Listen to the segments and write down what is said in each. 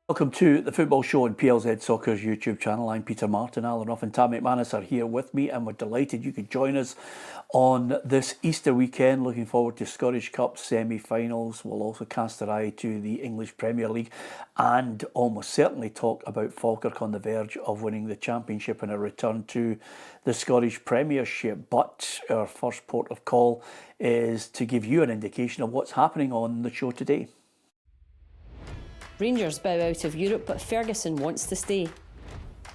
Welcome to the Football Show on PLZ Soccer's YouTube channel. I'm Peter Martin. Alan Ruff and Tam McManus are here with me, and we're delighted you could join us on this Easter weekend. Looking forward to Scottish Cup semi-finals. We'll also cast our eye to the English Premier League and almost certainly talk about Falkirk on the verge of winning the Championship and a return to the Scottish Premiership. But our first port of call is to give you an indication of what's happening on the show today. Rangers bow out of Europe, but Ferguson wants to stay.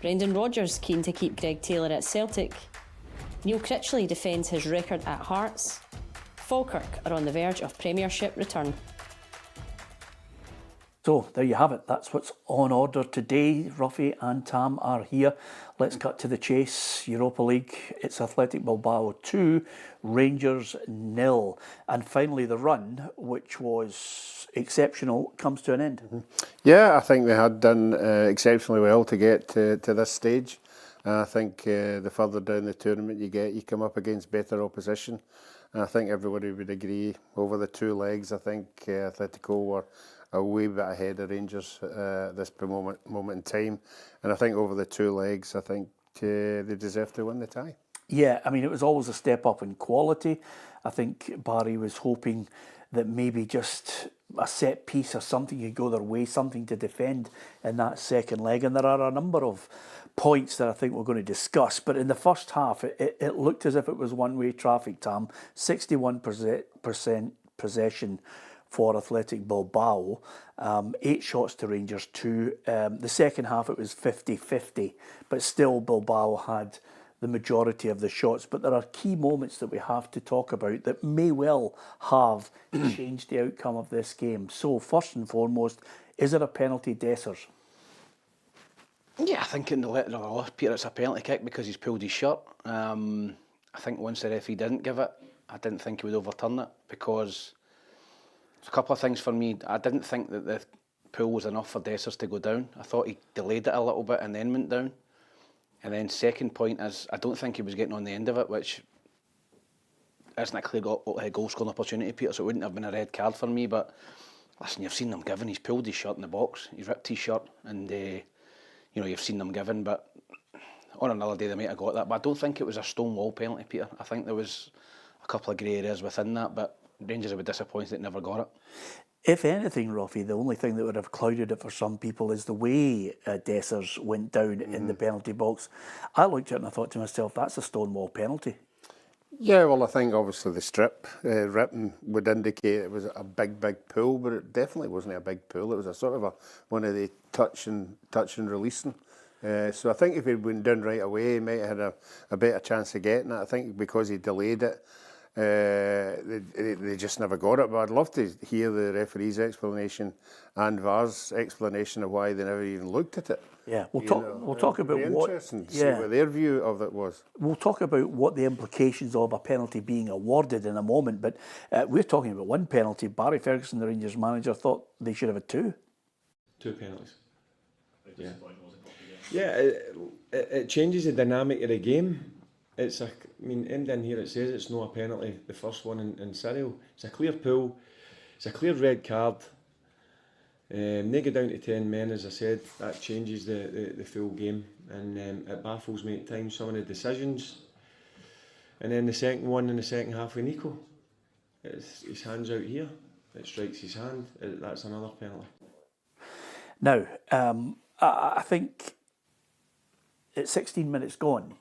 Brendan Rodgers keen to keep Greg Taylor at Celtic. Neil Critchley defends his record at Hearts. Falkirk are on the verge of Premiership return. So there you have it. That's what's on order today. Ruffy and Tam are here. Let's cut to the chase. Europa League, it's Athletic Bilbao 2, Rangers 0. And finally the run, which was exceptional, comes to an end. Yeah, I think they had done exceptionally well to get to this stage. I think the further down the tournament you get, you come up against better opposition. And I think everybody would agree over the two legs. I think Athletico were a wee bit ahead of Rangers at this moment in time. And I think over the two legs, I think they deserve to win the tie. Yeah, I mean, it was always a step up in quality. I think Barry was hoping that maybe just a set piece or something could go their way, something to defend in that second leg. And there are a number of points that I think we're going to discuss. But in the first half, it looked as if it was one-way traffic, Tam. 61% possession for Athletic Bilbao, 8 shots to Rangers 2. The second half it was 50-50, but still Bilbao had the majority of the shots. But there are key moments that we have to talk about that may well have changed the outcome of this game. So first and foremost, is it a penalty, Dessers? Yeah, I think in the letter of the law, Peter, it's a penalty kick because he's pulled his shirt. I think once the referee didn't give it, I didn't think he would overturn it because there's a couple of things for me. I didn't think that the pull was enough for Dessers to go down. I thought he delayed it a little bit and then went down. And then second point is, I don't think he was getting on the end of it, which isn't a clear goal-scoring opportunity, Peter, so it wouldn't have been a red card for me. But listen, you've seen them given. He's pulled his shirt in the box. He's ripped his shirt and, you've seen them given. But on another day, they might have got that. But I don't think it was a stonewall penalty, Peter. I think there was a couple of grey areas within that, but Rangers would be disappointed they never got it. If anything, Ruffy, the only thing that would have clouded it for some people is the way Dessers went down in the penalty box. I looked at it and I thought to myself, that's a stonewall penalty. Yeah, well, I think obviously the strip ripping would indicate it was a big pull, but it definitely wasn't a big pull. It was a sort of one of the touch and releasing. So I think if he'd went down right away, he might have had a better chance of getting it. I think because he delayed it, they just never got it. But I'd love to hear the referee's explanation and VAR's explanation of why they never even looked at it. Yeah, we'll talk about what. Interesting to see what their view of it was. We'll talk about what the implications of a penalty being awarded in a moment. But we're talking about one penalty. Barry Ferguson, the Rangers manager, thought they should have had two. Two penalties. Yeah, it changes the dynamic of the game. End in here it says it's not a penalty, the first one in Cyril. It's a clear pull, it's a clear red card. They go down to 10 men, as I said, that changes the full game, and it baffles me at times, some of the decisions. And then the second one in the second half with Nico, his hand's out here, it strikes his hand, that's another penalty. Now, I think at 16 minutes gone,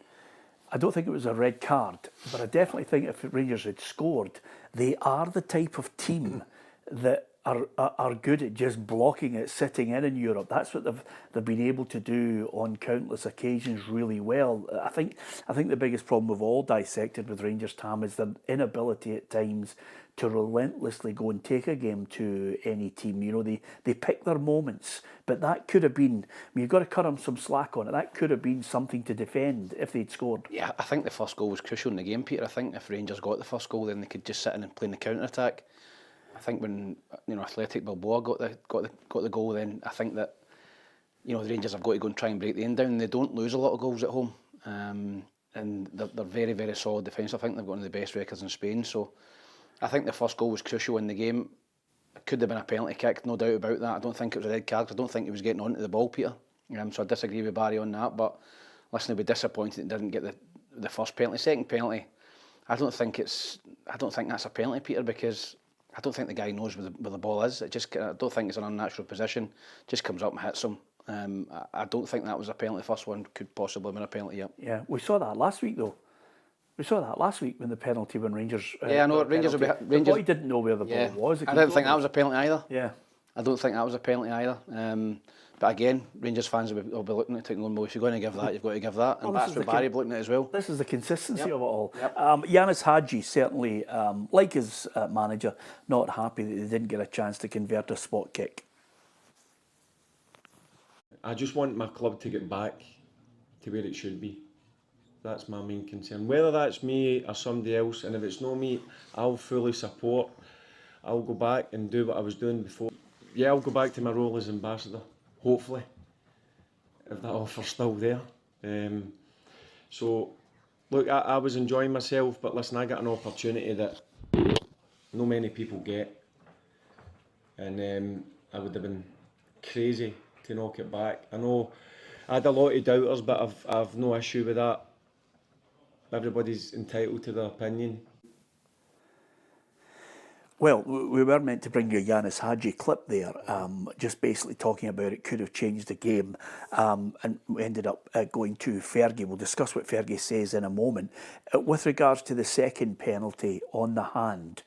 I don't think it was a red card, but I definitely think if Rangers had scored, they are the type of team that are good at just blocking it, sitting in Europe. That's what they've been able to do on countless occasions really well. I think the biggest problem we've all dissected with Rangers, Tam, is their inability at times to relentlessly go and take a game to any team. You know, they pick their moments, but that could have been, you've got to cut them some slack on it. That could have been something to defend if they'd scored. Yeah, I think the first goal was crucial in the game, Peter. I think if Rangers got the first goal, then they could just sit in and play in the counter-attack. I think when Athletic Bilbao got the goal, then I think that the Rangers have got to go and try and break the end down. They don't lose a lot of goals at home, and they're very, very solid defence. I think they've got one of the best records in Spain. So I think the first goal was crucial in the game. It could have been a penalty kick, no doubt about that. I don't think it was a red card. I don't think he was getting onto the ball, Peter. So I disagree with Barry on that. But listen, I'd be disappointed it didn't get the first penalty. Second penalty, I don't think that's a penalty, Peter, because I don't think the guy knows where the ball is. I don't think it's an unnatural position. Just comes up and hits him. I don't think that was a penalty. The first one could possibly have been a penalty. Yeah, we saw that last week though. We saw that last week when the penalty when Rangers. Yeah, I know Rangers. The boy didn't know where the ball was. I didn't think that was a penalty either. Yeah, I don't think that was a penalty either. But again, Rangers fans will be looking at it and going, well, if you're going to give that, you've got to give that. And that's what Barry be looking at as well. This is the consistency of it all. Yep. Yanis Hadji certainly, like his manager, not happy that they didn't get a chance to convert a spot kick. I just want my club to get back to where it should be. That's my main concern. Whether that's me or somebody else, and if it's not me, I'll fully support. I'll go back and do what I was doing before. Yeah, I'll go back to my role as ambassador, hopefully, if that offer's still there. So, look, I was enjoying myself, but listen, I got an opportunity that not many people get. And I would have been crazy to knock it back. I know I had a lot of doubters, but I've no issue with that. Everybody's entitled to their opinion. Well, we were meant to bring you a Yanis Hadji clip there, just basically talking about it could have changed the game, and we ended up going to Fergie. We'll discuss what Fergie says in a moment. With regards to the second penalty on the hand,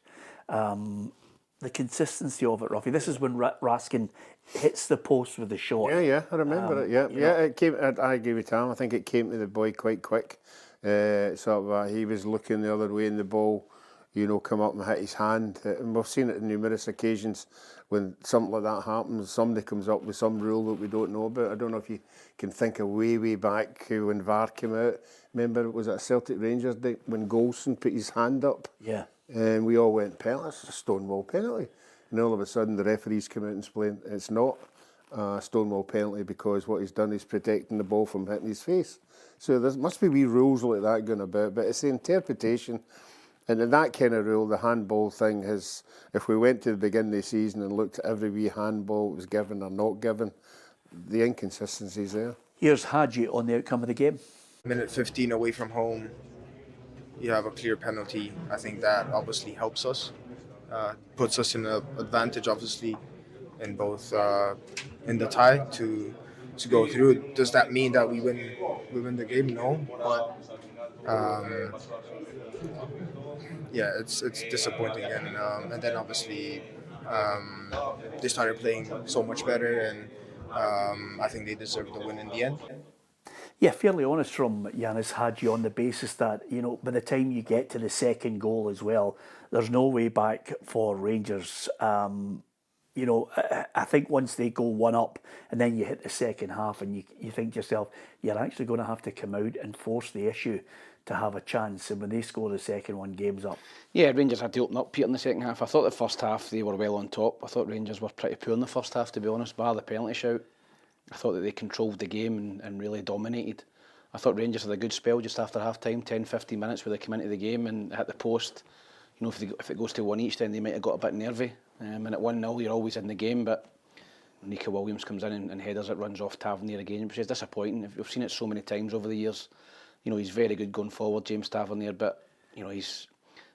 the consistency of it, Ruffy, this is when Raskin hits the post with the shot. Yeah, I remember it. Yeah, it came. I agree with Tam. I think it came to the boy quite quick. He was looking the other way, and the ball, come up and hit his hand. And we've seen it on numerous occasions when something like that happens. Somebody comes up with some rule that we don't know about. I don't know if you can think of way back when VAR came out. Remember, was it Celtic Rangers day when Golson put his hand up? Yeah. And we all went, penalty, it's a stonewall penalty. And all of a sudden the referees come out and explain it's not a stonewall penalty because what he's done is protecting the ball from hitting his face. So there must be wee rules like that going about, but it's the interpretation. And in that kind of rule, the handball thing has, if we went to the beginning of the season and looked at every wee handball that was given or not given, the inconsistency's there. Here's Hadji on the outcome of the game. Minute 15 away from home, you have a clear penalty. I think that obviously helps us, puts us in an advantage, obviously, in both in the tie to go through. Does that mean that we win the game? No, but yeah, it's disappointing, and then obviously they started playing so much better, and I think they deserved the win in the end. Yeah, fairly honest from Yanis Hadji on the basis that, by the time you get to the second goal as well, there's no way back for Rangers. I think once they go one up and then you hit the second half and you think to yourself, you're actually going to have to come out and force the issue to have a chance. And when they score the second one, game's up. Yeah, Rangers had to open up, Peter, in the second half. I thought the first half they were well on top. I thought Rangers were pretty poor in the first half, to be honest, bar the penalty shout. I thought that they controlled the game and really dominated. I thought Rangers had a good spell just after half-time, 10-15 minutes where they came into the game and hit the post. If it goes to one each, then they might have got a bit nervy. And at 1-0, you're always in the game, but Nico Williams comes in and headers it, runs off Tavernier again, which is disappointing. We've seen it so many times over the years. He's very good going forward, James Tavernier, but he's,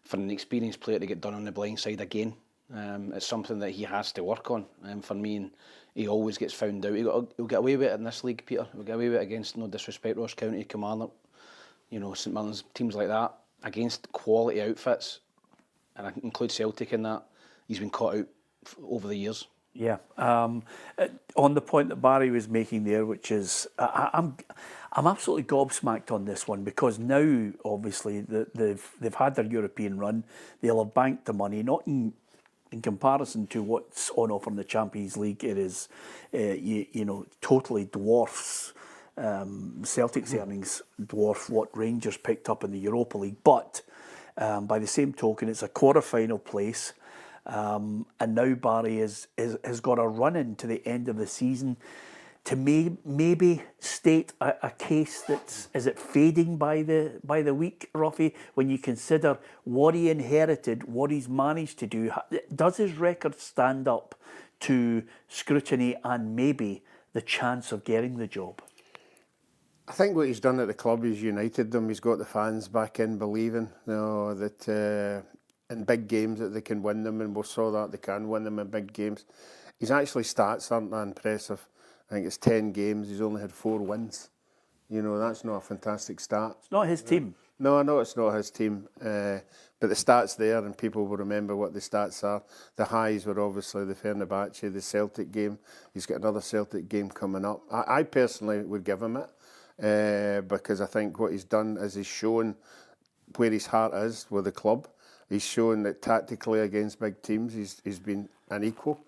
for an experienced player to get done on the blind side again, it's something that he has to work on. For me, and he always gets found out. He'll get away with it in this league, Peter. He'll get away with it against, no disrespect, Ross County, Kilmarnock, St Mirren's, teams like that, against quality outfits, and I include Celtic in that. He's been caught out over the years. Yeah. On the point that Barry was making there, which is, I'm absolutely gobsmacked on this one because now, obviously, they've had their European run. They'll have banked the money, not in comparison to what's on offer in the Champions League. It is, totally dwarfs Celtic's earnings, dwarf what Rangers picked up in the Europa League. But by the same token, it's a quarter-final place. And now Barry has got a run into the end of the season. to maybe state a case that's, is it fading by the week, Ruffy, when you consider what he inherited, what he's managed to do? Does his record stand up to scrutiny and maybe the chance of getting the job? I think what he's done at the club is united them. He's got the fans back in believing, that in big games that they can win them, and we saw that they can win them in big games. His actually stats aren't that impressive. I think it's 10 games, he's only had 4 wins. That's not a fantastic stat. It's not his team. No, it's not his team. But the stats there, and people will remember what the stats are. The highs were obviously the Fenerbahce, the Celtic game. He's got another Celtic game coming up. I personally would give him it, because I think what he's done is he's shown where his heart is with the club. He's shown that tactically against big teams, he's been an equal.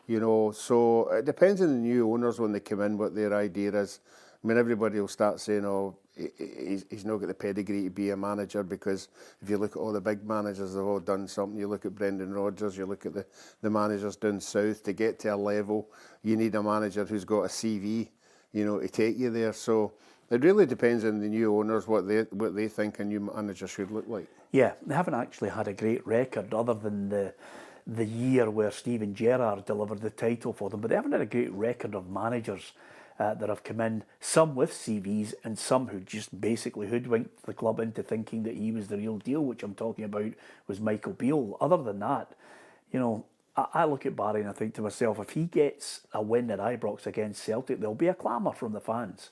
So it depends on the new owners when they come in, what their idea is. I mean, everybody will start saying, he's not got the pedigree to be a manager, because if you look at all the big managers, they've all done something. You look at Brendan Rodgers, you look at the managers down south. To get to a level, you need a manager who's got a CV, to take you there. So it really depends on the new owners, what they think a new manager should look like. Yeah, they haven't actually had a great record other than the year where Steven Gerrard delivered the title for them, but they haven't had a great record of managers that have come in, some with CVs and some who just basically hoodwinked the club into thinking that he was the real deal, which I'm talking about was Michael Beale. Other than that, I look at Barry and I think to myself, if he gets a win at Ibrox against Celtic, there'll be a clamour from the fans.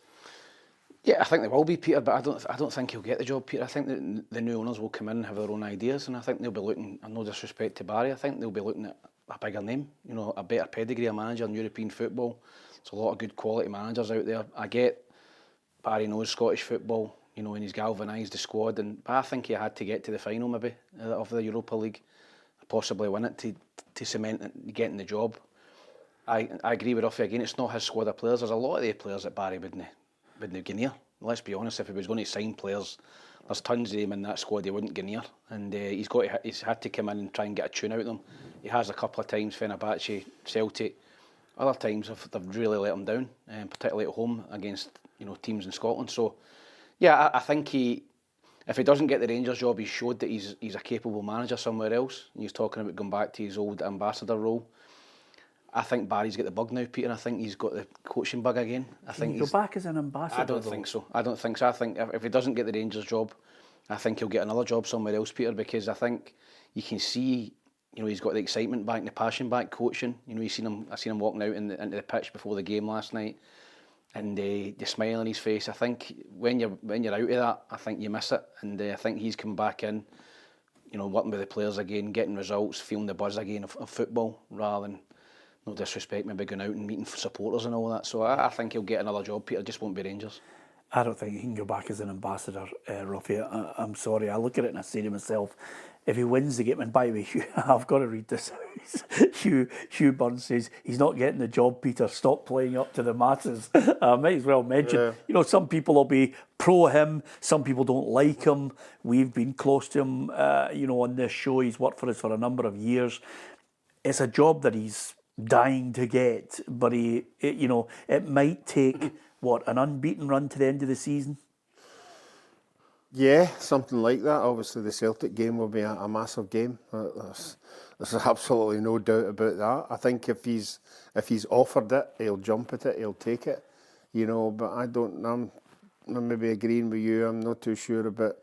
Yeah, I think there will be, Peter, but I don't think he'll get the job, Peter. I think that the new owners will come in and have their own ideas, and I think they'll be looking, and no disrespect to Barry, I think they'll be looking at a bigger name, a better pedigree, a manager in European football. There's a lot of good quality managers out there. I get Barry knows Scottish football, and he's galvanised the squad, but I think he had to get to the final maybe of the Europa League, possibly win it to cement getting the job. I agree with Ruffy again, it's not his squad of players. There's a lot of the players that Barry wouldn't get near. Let's be honest, if he was going to sign players, there's tons of them in that squad he wouldn't get near, and he's had to come in and try and get a tune out of them. He has a couple of times, Fenerbahce, Celtic. Other times they've really let him down, particularly at home against teams in Scotland. So yeah, I think if he doesn't get the Rangers job, he's showed that he's a capable manager somewhere else. He's talking about going back to his old ambassador role. I think Barry's got the bug now, Peter. I think he's got the coaching bug again. Can he go back as an ambassador? I don't think so. I think if he doesn't get the Rangers job, I think he'll get another job somewhere else, Peter, because I think you can see, he's got the excitement back and the passion back coaching. I seen him walking out into the pitch before the game last night, and the smile on his face. I think when you're out of that, I think you miss it, and I think he's come back in, working with the players again, getting results, feeling the buzz again of football, rather than, no disrespect, maybe going out and meeting supporters and all that. So I think he'll get another job, Peter, just won't be Rangers. I don't think he can go back as an ambassador, Ruffy. I'm sorry. I look at it and I say to myself, if he wins the game, and by the way, I've got to read this out. Hugh Burns says, he's not getting the job, Peter. Stop playing up to the masses. I might as well mention, some people will be pro him, some people don't like him. We've been close to him, on this show. He's worked for us for a number of years. It's a job that he's dying to get, but it might take an unbeaten run to the end of the season. Yeah, something like that. Obviously, the Celtic game will be a massive game. There's absolutely no doubt about that. I think if he's offered it, he'll jump at it, he'll take it. But I'm maybe agreeing with you. I'm not too sure about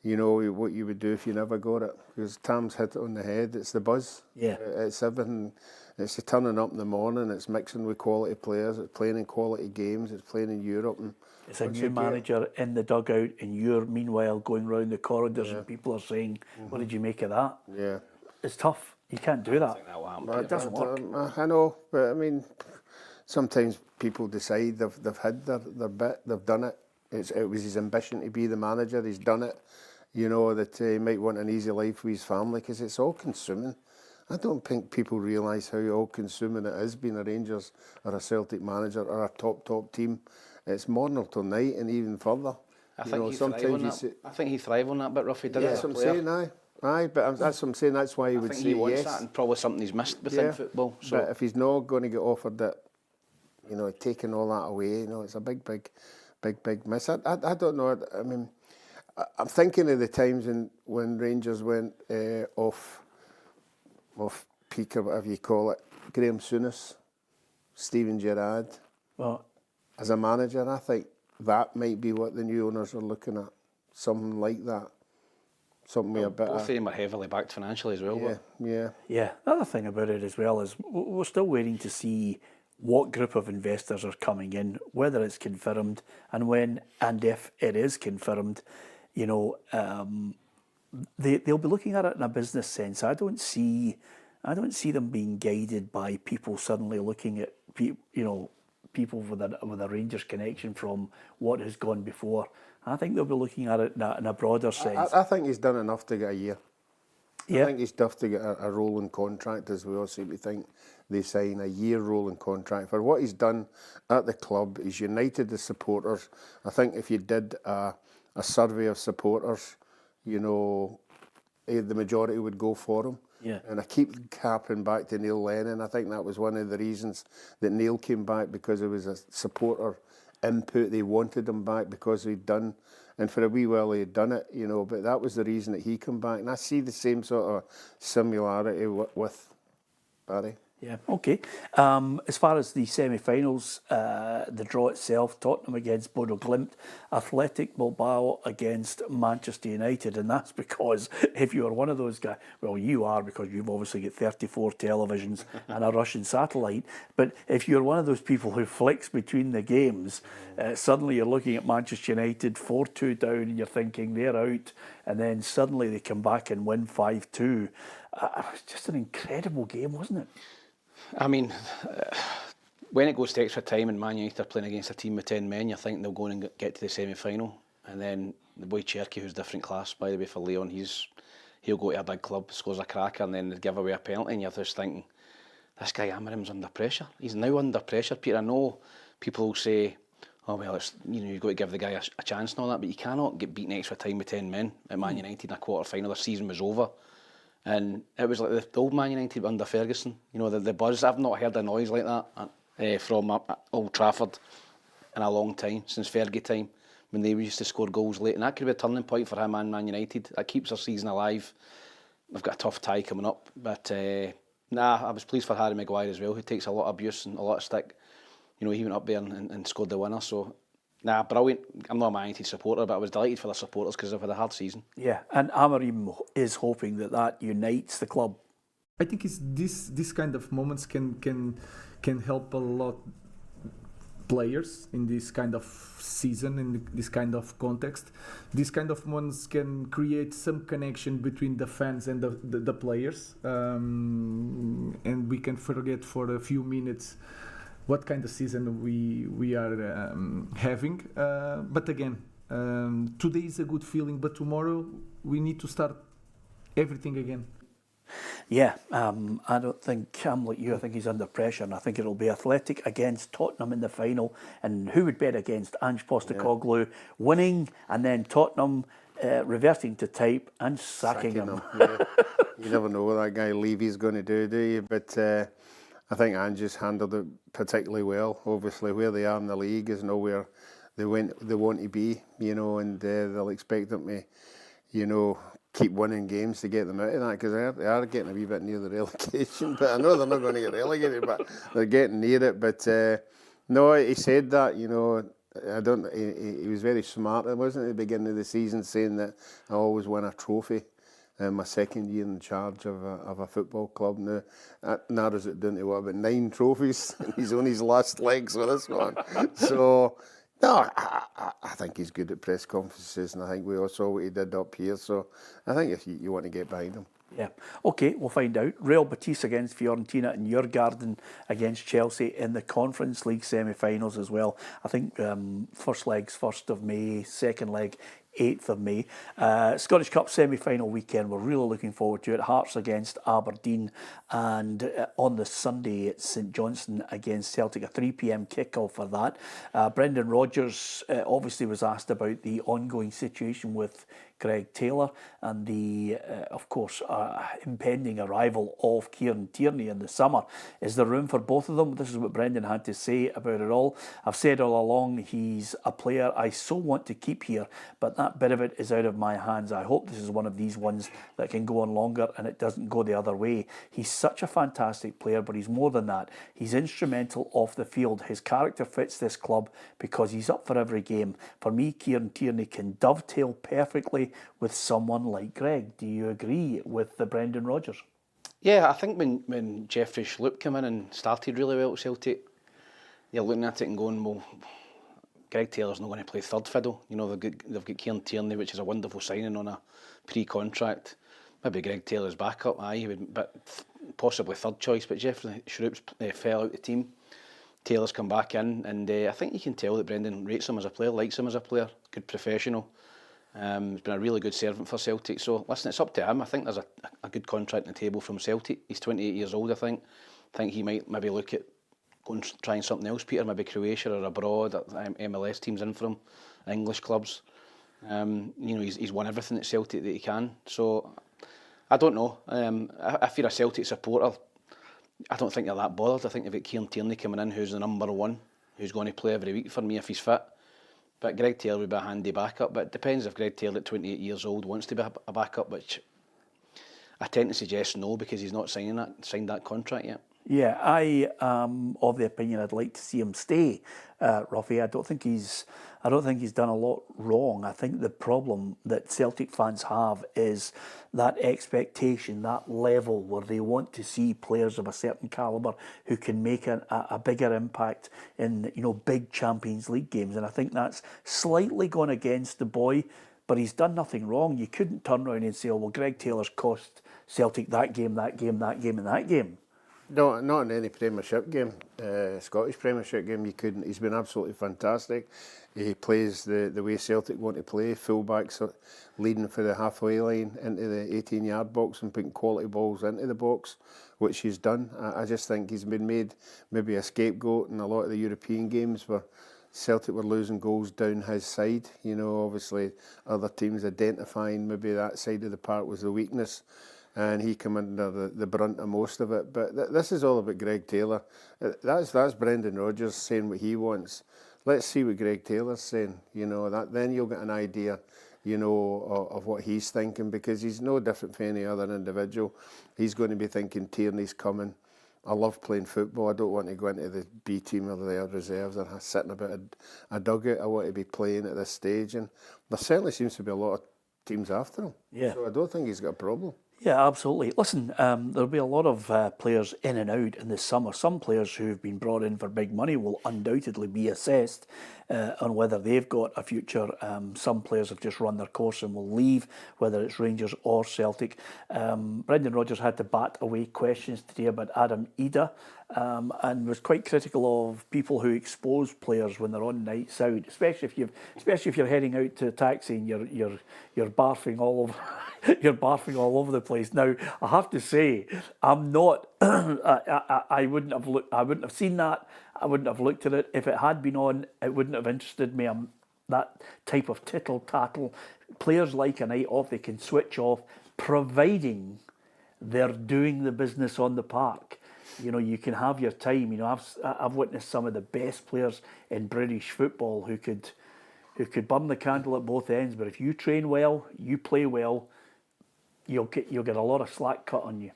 what you would do if you never got it, because Tam's hit it on the head. It's the buzz. Yeah, it's everything. It's the turning up in the morning. It's mixing with quality players. It's playing in quality games. It's playing in Europe. And it's a new manager in the dugout, and you're meanwhile going round the corridors, and people are saying, "What did you make of that?" Yeah, it's tough. You can't do that. I think that will happen. It doesn't work. I know, but I mean, sometimes people decide they've had their bit. They've done it. It was his ambition to be the manager. He's done it. That he might want an easy life with his family, because it's all consuming. I don't think people realise how all-consuming it is being a Rangers or a Celtic manager or a top team. It's morning till night and even further. I think he thrive on that bit, Ruffy. Yeah, that's what I'm saying, aye. But that's what I'm saying, that's why he would say he wants yes. that, and probably something he's missed within football. So. But if he's not going to get offered it, you know, taking all that away, you know, it's a big miss. I don't know. I mean, I'm thinking of the times when Rangers went off peak or whatever you call it. Graham Souness, Steven Gerrard. Well, as a manager, I think that might be what the new owners are looking at. Something like that. Something with a bit Both of... of them are heavily backed financially as well. Yeah, yeah. yeah, the other thing about it as well is we're still waiting to see what group of investors are coming in, whether it's confirmed, and when and if it is confirmed, you know, they'll be looking at it in a business sense. I don't see them being guided by people suddenly looking at people with a Rangers connection from what has gone before. I think they'll be looking at it in a broader sense. I think he's done enough to get a year. Yeah. I think he's tough to get a rolling contract, as we all seem to think they sign a year rolling contract. For what he's done at the club, he's united the supporters. I think if you did a survey of supporters, you know, the majority would go for him. Yeah. And I keep harping back to Neil Lennon. I think that was one of the reasons that Neil came back, because it was a supporter input. They wanted him back because he'd done, and for a wee while he had done it, you know, but that was the reason that he came back. And I see the same sort of similarity with Barry. Yeah, okay. As far as the semi-finals, the draw itself, Tottenham against Bodo Glimt, Athletic Bilbao against Manchester United, and that's because if you are one of those guys, well, you are, because you've obviously got 34 televisions and a Russian satellite, but if you're one of those people who flicks between the games, suddenly you're looking at Manchester United 4-2 down and you're thinking they're out, and then suddenly they come back and win 5-2. It's just an incredible game, wasn't it? I mean, when it goes to extra time and Man United are playing against a team with 10 men, you think they'll go and get to the semi-final. And then the boy Cherky, who's different class, by the way, for Leon, he'll go to a big club, scores a cracker, and then they give away a penalty, and you're just thinking, this guy Amarim's under pressure. He's now under pressure, Peter. I know people will say, oh, well, it's, you know, you've got to give the guy a chance and all that, but you cannot get beaten extra time with 10 men at Man United in a quarter-final. The season was over. And it was like the old Man United under Ferguson. You know, the buzz. I've not heard a noise like that from Old Trafford in a long time, since Fergie time, when they used to score goals late. And that could be a turning point for him and Man United. That keeps their season alive. They've got a tough tie coming up. But, I was pleased for Harry Maguire as well, who takes a lot of abuse and a lot of stick. You know, he went up there and scored the winner. So, brilliant. I'm not a Man United supporter, but I was delighted for the supporters because they've had a hard season. Yeah, and Amarim is hoping that unites the club. I think it's this kind of moments can help a lot players in this kind of season, in this kind of context. These kind of moments can create some connection between the fans and the players, and we can forget for a few minutes what kind of season we are having. But again, today is a good feeling, but tomorrow we need to start everything again. Yeah, I don't think I'm like you. I think he's under pressure, and I think it'll be Athletic against Tottenham in the final. And who would bet against Ange Postecoglou winning, and then Tottenham reverting to type and sacking him? Yeah. You never know what that guy Levy's going to do you? But I think Ange's handled it particularly well. Obviously, where they are in the league is nowhere they want to be, you know, and they'll expect them to, you know, keep winning games to get them out of that, because they are getting a wee bit near the relegation. But I know they're not going to get relegated, but they're getting near it. But no, he said that, you know, he was very smart. It wasn't at the beginning of the season saying that I always win a trophy. My second year in charge of a football club. Now that narrows it down to what, about 9 trophies, and he's on his last legs with this one. So no, I think he's good at press conferences, and I think we all saw what he did up here. So I think if you want to get behind him. Yeah. Okay, we'll find out. Real Betis against Fiorentina and Jurgarden against Chelsea in the Conference League semi-finals as well. I think first leg's 1st of May, second leg 8th of May. Scottish Cup semi-final weekend, we're really looking forward to it. Hearts against Aberdeen, and on the Sunday it's St Johnstone against Celtic, a 3 p.m. kick-off for that. Brendan Rodgers obviously was asked about the ongoing situation with Greg Taylor, and the, of course, impending arrival of Kieran Tierney in the summer. Is there room for both of them? This is what Brendan had to say about it all. I've said all along, he's a player I so want to keep here, but that bit of it is out of my hands. I hope this is one of these ones that can go on longer and it doesn't go the other way. He's such a fantastic player, but he's more than that. He's instrumental off the field. His character fits this club because he's up for every game. For me, Kieran Tierney can dovetail perfectly with someone like Greg. Do you agree with the Brendan Rodgers? Yeah, I think when Jeffrey Schlupp came in and started really well at Celtic, you're looking at it and going, well, Greg Taylor's not going to play third fiddle. You know, they've got Kieran Tierney, which is a wonderful signing on a pre-contract. Maybe Greg Taylor's backup, but possibly third choice. But Jeffrey Schlupp fell out the team. Taylor's come back in, and I think you can tell that Brendan rates him as a player, likes him as a player, good professional. He's been a really good servant for Celtic. So listen, it's up to him. I think there's a good contract on the table from Celtic. He's 28 years old, I think. I think he might maybe look at going trying something else, Peter, maybe Croatia or abroad. MLS teams in for him, English clubs. You know, he's won everything at Celtic that he can. So I don't know. If you're a Celtic supporter, I don't think you're that bothered. I think you've got Kieran Tierney coming in, who's the number one, who's going to play every week for me if he's fit. But Greg Taylor would be a handy backup. But it depends if Greg Taylor at 28 years old wants to be a backup, which I tend to suggest no, because he's not signed that contract yet. Yeah, I am of the opinion I'd like to see him stay, Ruffy. I don't think he's done a lot wrong. I think the problem that Celtic fans have is that expectation, that level where they want to see players of a certain calibre who can make a bigger impact in, you know, big Champions League games. And I think that's slightly gone against the boy, but he's done nothing wrong. You couldn't turn around and say, oh, well, Greg Taylor's cost Celtic that game, and that game. No, not in any Premiership game, Scottish Premiership game. You couldn't. He's been absolutely fantastic. He plays the way Celtic want to play. Fullbacks leading for the halfway line into the 18-yard box and putting quality balls into the box, which he's done. I just think he's been made maybe a scapegoat in a lot of the European games where Celtic were losing goals down his side. You know, obviously other teams identifying maybe that side of the park was the weakness, and he came under the brunt of most of it. But this is all about Greg Taylor. That's Brendan Rodgers saying what he wants. Let's see what Greg Taylor's saying. You know, then you'll get an idea, you know, of what he's thinking, because he's no different from any other individual. He's going to be thinking Tierney's coming. I love playing football. I don't want to go into the B team or the reserves or sitting about a dugout. I want to be playing at this stage, and there certainly seems to be a lot of teams after him. Yeah. So I don't think he's got a problem. Yeah, absolutely. Listen, there'll be a lot of players in and out in this summer. Some players who've been brought in for big money will undoubtedly be assessed on whether they've got a future. Some players have just run their course and will leave, whether it's Rangers or Celtic. Brendan Rodgers had to bat away questions today about Adam Idah, and was quite critical of people who expose players when they're on nights out, especially if you're heading out to a taxi and you're barfing all over. You're barfing all over the place. Now, I have to say, I'm not. I wouldn't have seen that. I wouldn't have looked at it. If it had been on, it wouldn't have interested me. I'm that type of tittle tattle. Players like a night off. They can switch off, providing they're doing the business on the park. You know, you can have your time. You know, I've witnessed some of the best players in British football who could burn the candle at both ends. But if you train well, you play well, you'll get a lot of slack cut on you.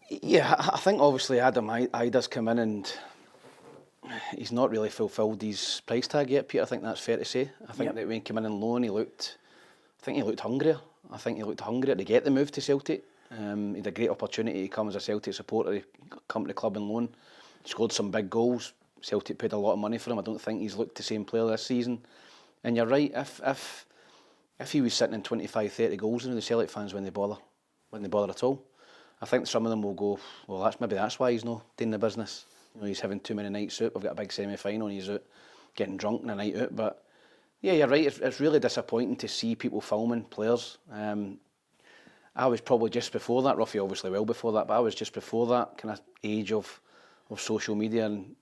Yeah, I think obviously Adam Idah's come in and he's not really fulfilled his price tag yet, Peter. I think that's fair to say. I think that when he came in on loan, he looked hungrier. I think he looked hungrier to get the move to Celtic. He had a great opportunity to come as a Celtic supporter. He come to the club on loan, scored some big goals. Celtic paid a lot of money for him. I don't think he's looked the same player this season. And you're right, if he was sitting in 25, 30 goals, the Celtic fans wouldn't bother at all. I think some of them will go, well, that's why he's not doing the business. You know, he's having too many nights out. We've got a big semi-final and he's out getting drunk on a night out. But yeah, you're right. It's really disappointing to see people filming players. I was probably just before that, Ruffy obviously well before that, but I was just before that kind of age of social media, and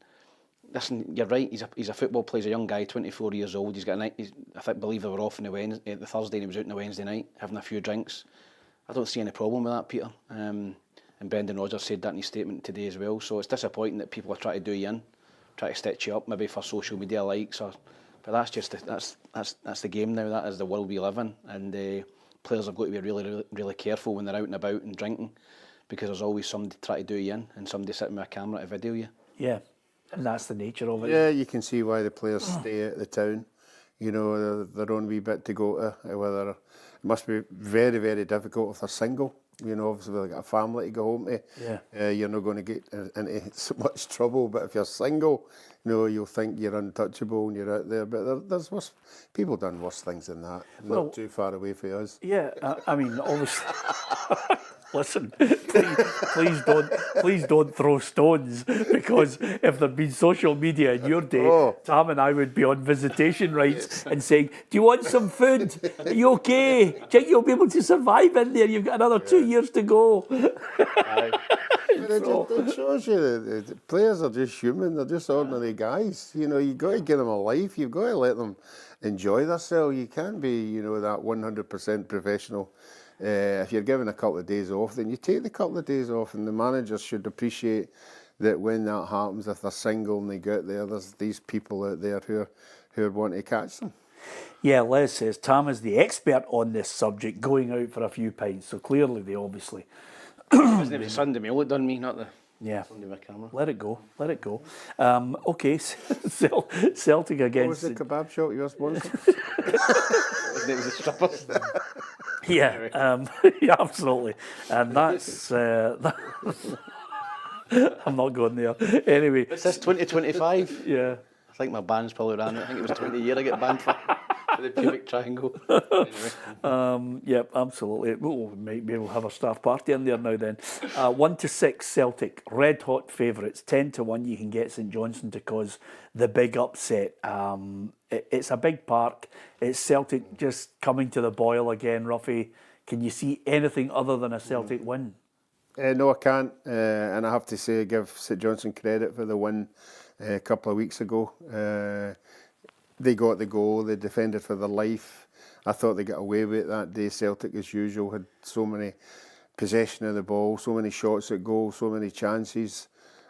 listen, you're right. He's a football player. He's a young guy, 24 years old. He's got a night. I believe they were off on the Thursday, and he was out on the Wednesday night having a few drinks. I don't see any problem with that, Peter. And Brendan Rodgers said that in his statement today as well. So it's disappointing that people are trying to do you in, try to stitch you up, maybe for social media likes. But that's just that's the game now. That is the world we live in, and players have got to be really, really, really careful when they're out and about and drinking, because there's always somebody trying to do you in and somebody sitting with a camera to video you. Yeah, and that's the nature of it. Yeah, you can see why the players stay at the town. You know, their own wee bit to go to. Whether it must be very, very difficult if they're single. You know, obviously they've got a family to go home to. Yeah. You're not going to get into so much trouble. But if you're single, you know, you'll think you're untouchable and you're out there. But there's worse, people done worse things than that. Well, not too far away from us. Yeah, I mean, obviously. Listen, please don't throw stones, because if there'd been social media in your day, Tam and I would be on visitation rights and saying, "Do you want some food? Are you okay? Do you think you'll be able to survive in there? You've got another 2 years to go." But it shows you that the players are just human. They're just ordinary guys. You know, you've got to give them a life. You've got to let them enjoy themselves. You can't be, you know, that 100% professional. If you're given a couple of days off, then you take the couple of days off, and the managers should appreciate that when that happens, if they're single and they get there, there's these people out there who want to catch them. Yeah, Les says Tam is the expert on this subject, going out for a few pints, so clearly they obviously... Wasn't it Sunday meal that done me, not the Sunday with camera. Let it go. Okay, Celtic against... What was the kebab shop you were sponsoring? His name was the strippers. Yeah, yeah, absolutely. And that's... I'm not going there. Anyway. It's this 2025. Yeah. I think my band's probably ran out. I think it was 20 years I get banned for the pubic triangle. Anyway. Yep, absolutely. Maybe we'll have a staff party in there now then. 1-6 Celtic, red hot favourites. 10-1 you can get St Johnstone to cause the big upset. It's a big park. It's Celtic just coming to the boil again, Ruffy. Can you see anything other than a Celtic win? No, I can't. And I have to say, give St Johnstone credit for the win a couple of weeks ago. They got the goal, they defended for their life. I thought they got away with it that day. Celtic, as usual, had so many possession of the ball, so many shots at goal, so many chances.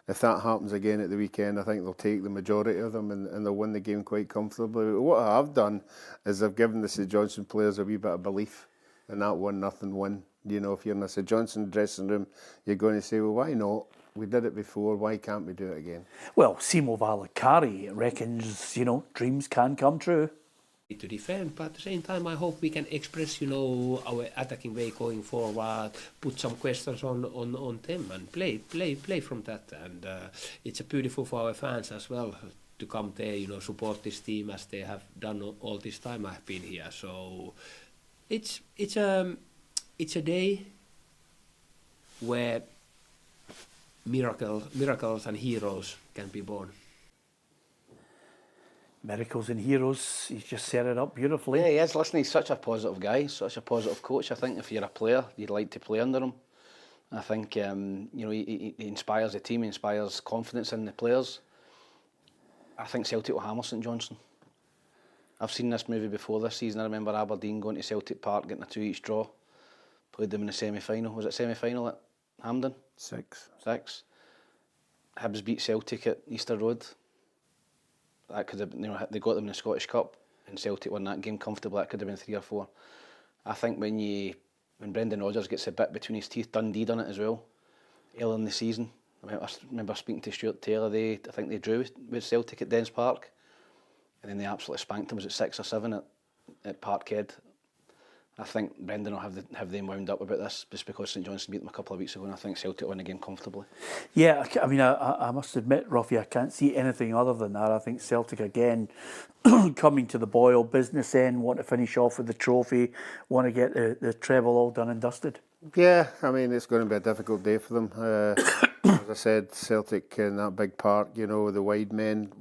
If that happens again at the weekend, I think they'll take the majority of them and they'll win the game quite comfortably. But what I have done is I've given the St Johnstone players a wee bit of belief in that 1-0 win. You know, if you're in the St Johnstone dressing room, you're going to say, well, why not? We did it before, why can't we do it again? Well, Simo Valakari reckons, you know, dreams can come true. To defend, but at the same time I hope we can express, you know, our attacking way going forward, put some questions on them and play from that, and it's beautiful for our fans as well to come there, you know, support this team as they have done all this time I've been here. So it's a day where miracles and heroes can be born. Miracles and heroes, he's just set it up beautifully. Yeah, he is. Listen, he's such a positive guy, such a positive coach. I think if you're a player, you'd like to play under him. I think you know, he inspires the team, he inspires confidence in the players. I think Celtic will hammer St Johnstone. I've seen this movie before this season. I remember Aberdeen going to Celtic Park, getting a 2-each draw. Played them in the semi-final. Was it semi-final at Hampden? 6. Hibs beat Celtic at Easter Road. That could have, you know, they got them in the Scottish Cup, and Celtic won that game comfortably. That could have been 3 or 4. I think when Brendan Rodgers gets a bit between his teeth, Dundee done it as well early in the season. I remember speaking to Stuart Taylor. I think they drew with Celtic at Dens Park, and then they absolutely spanked them. Was it 6 or 7 at Parkhead? I think Brendan will have them wound up about this just because St Johnstone beat them a couple of weeks ago, and I think Celtic win the game comfortably. Yeah, I mean, I must admit, Ruffy, I can't see anything other than that. I think Celtic again coming to the boil, business end, want to finish off with the trophy, want to get the treble all done and dusted. Yeah, I mean, it's going to be a difficult day for them. As I said, Celtic in that big park, you know, the wide men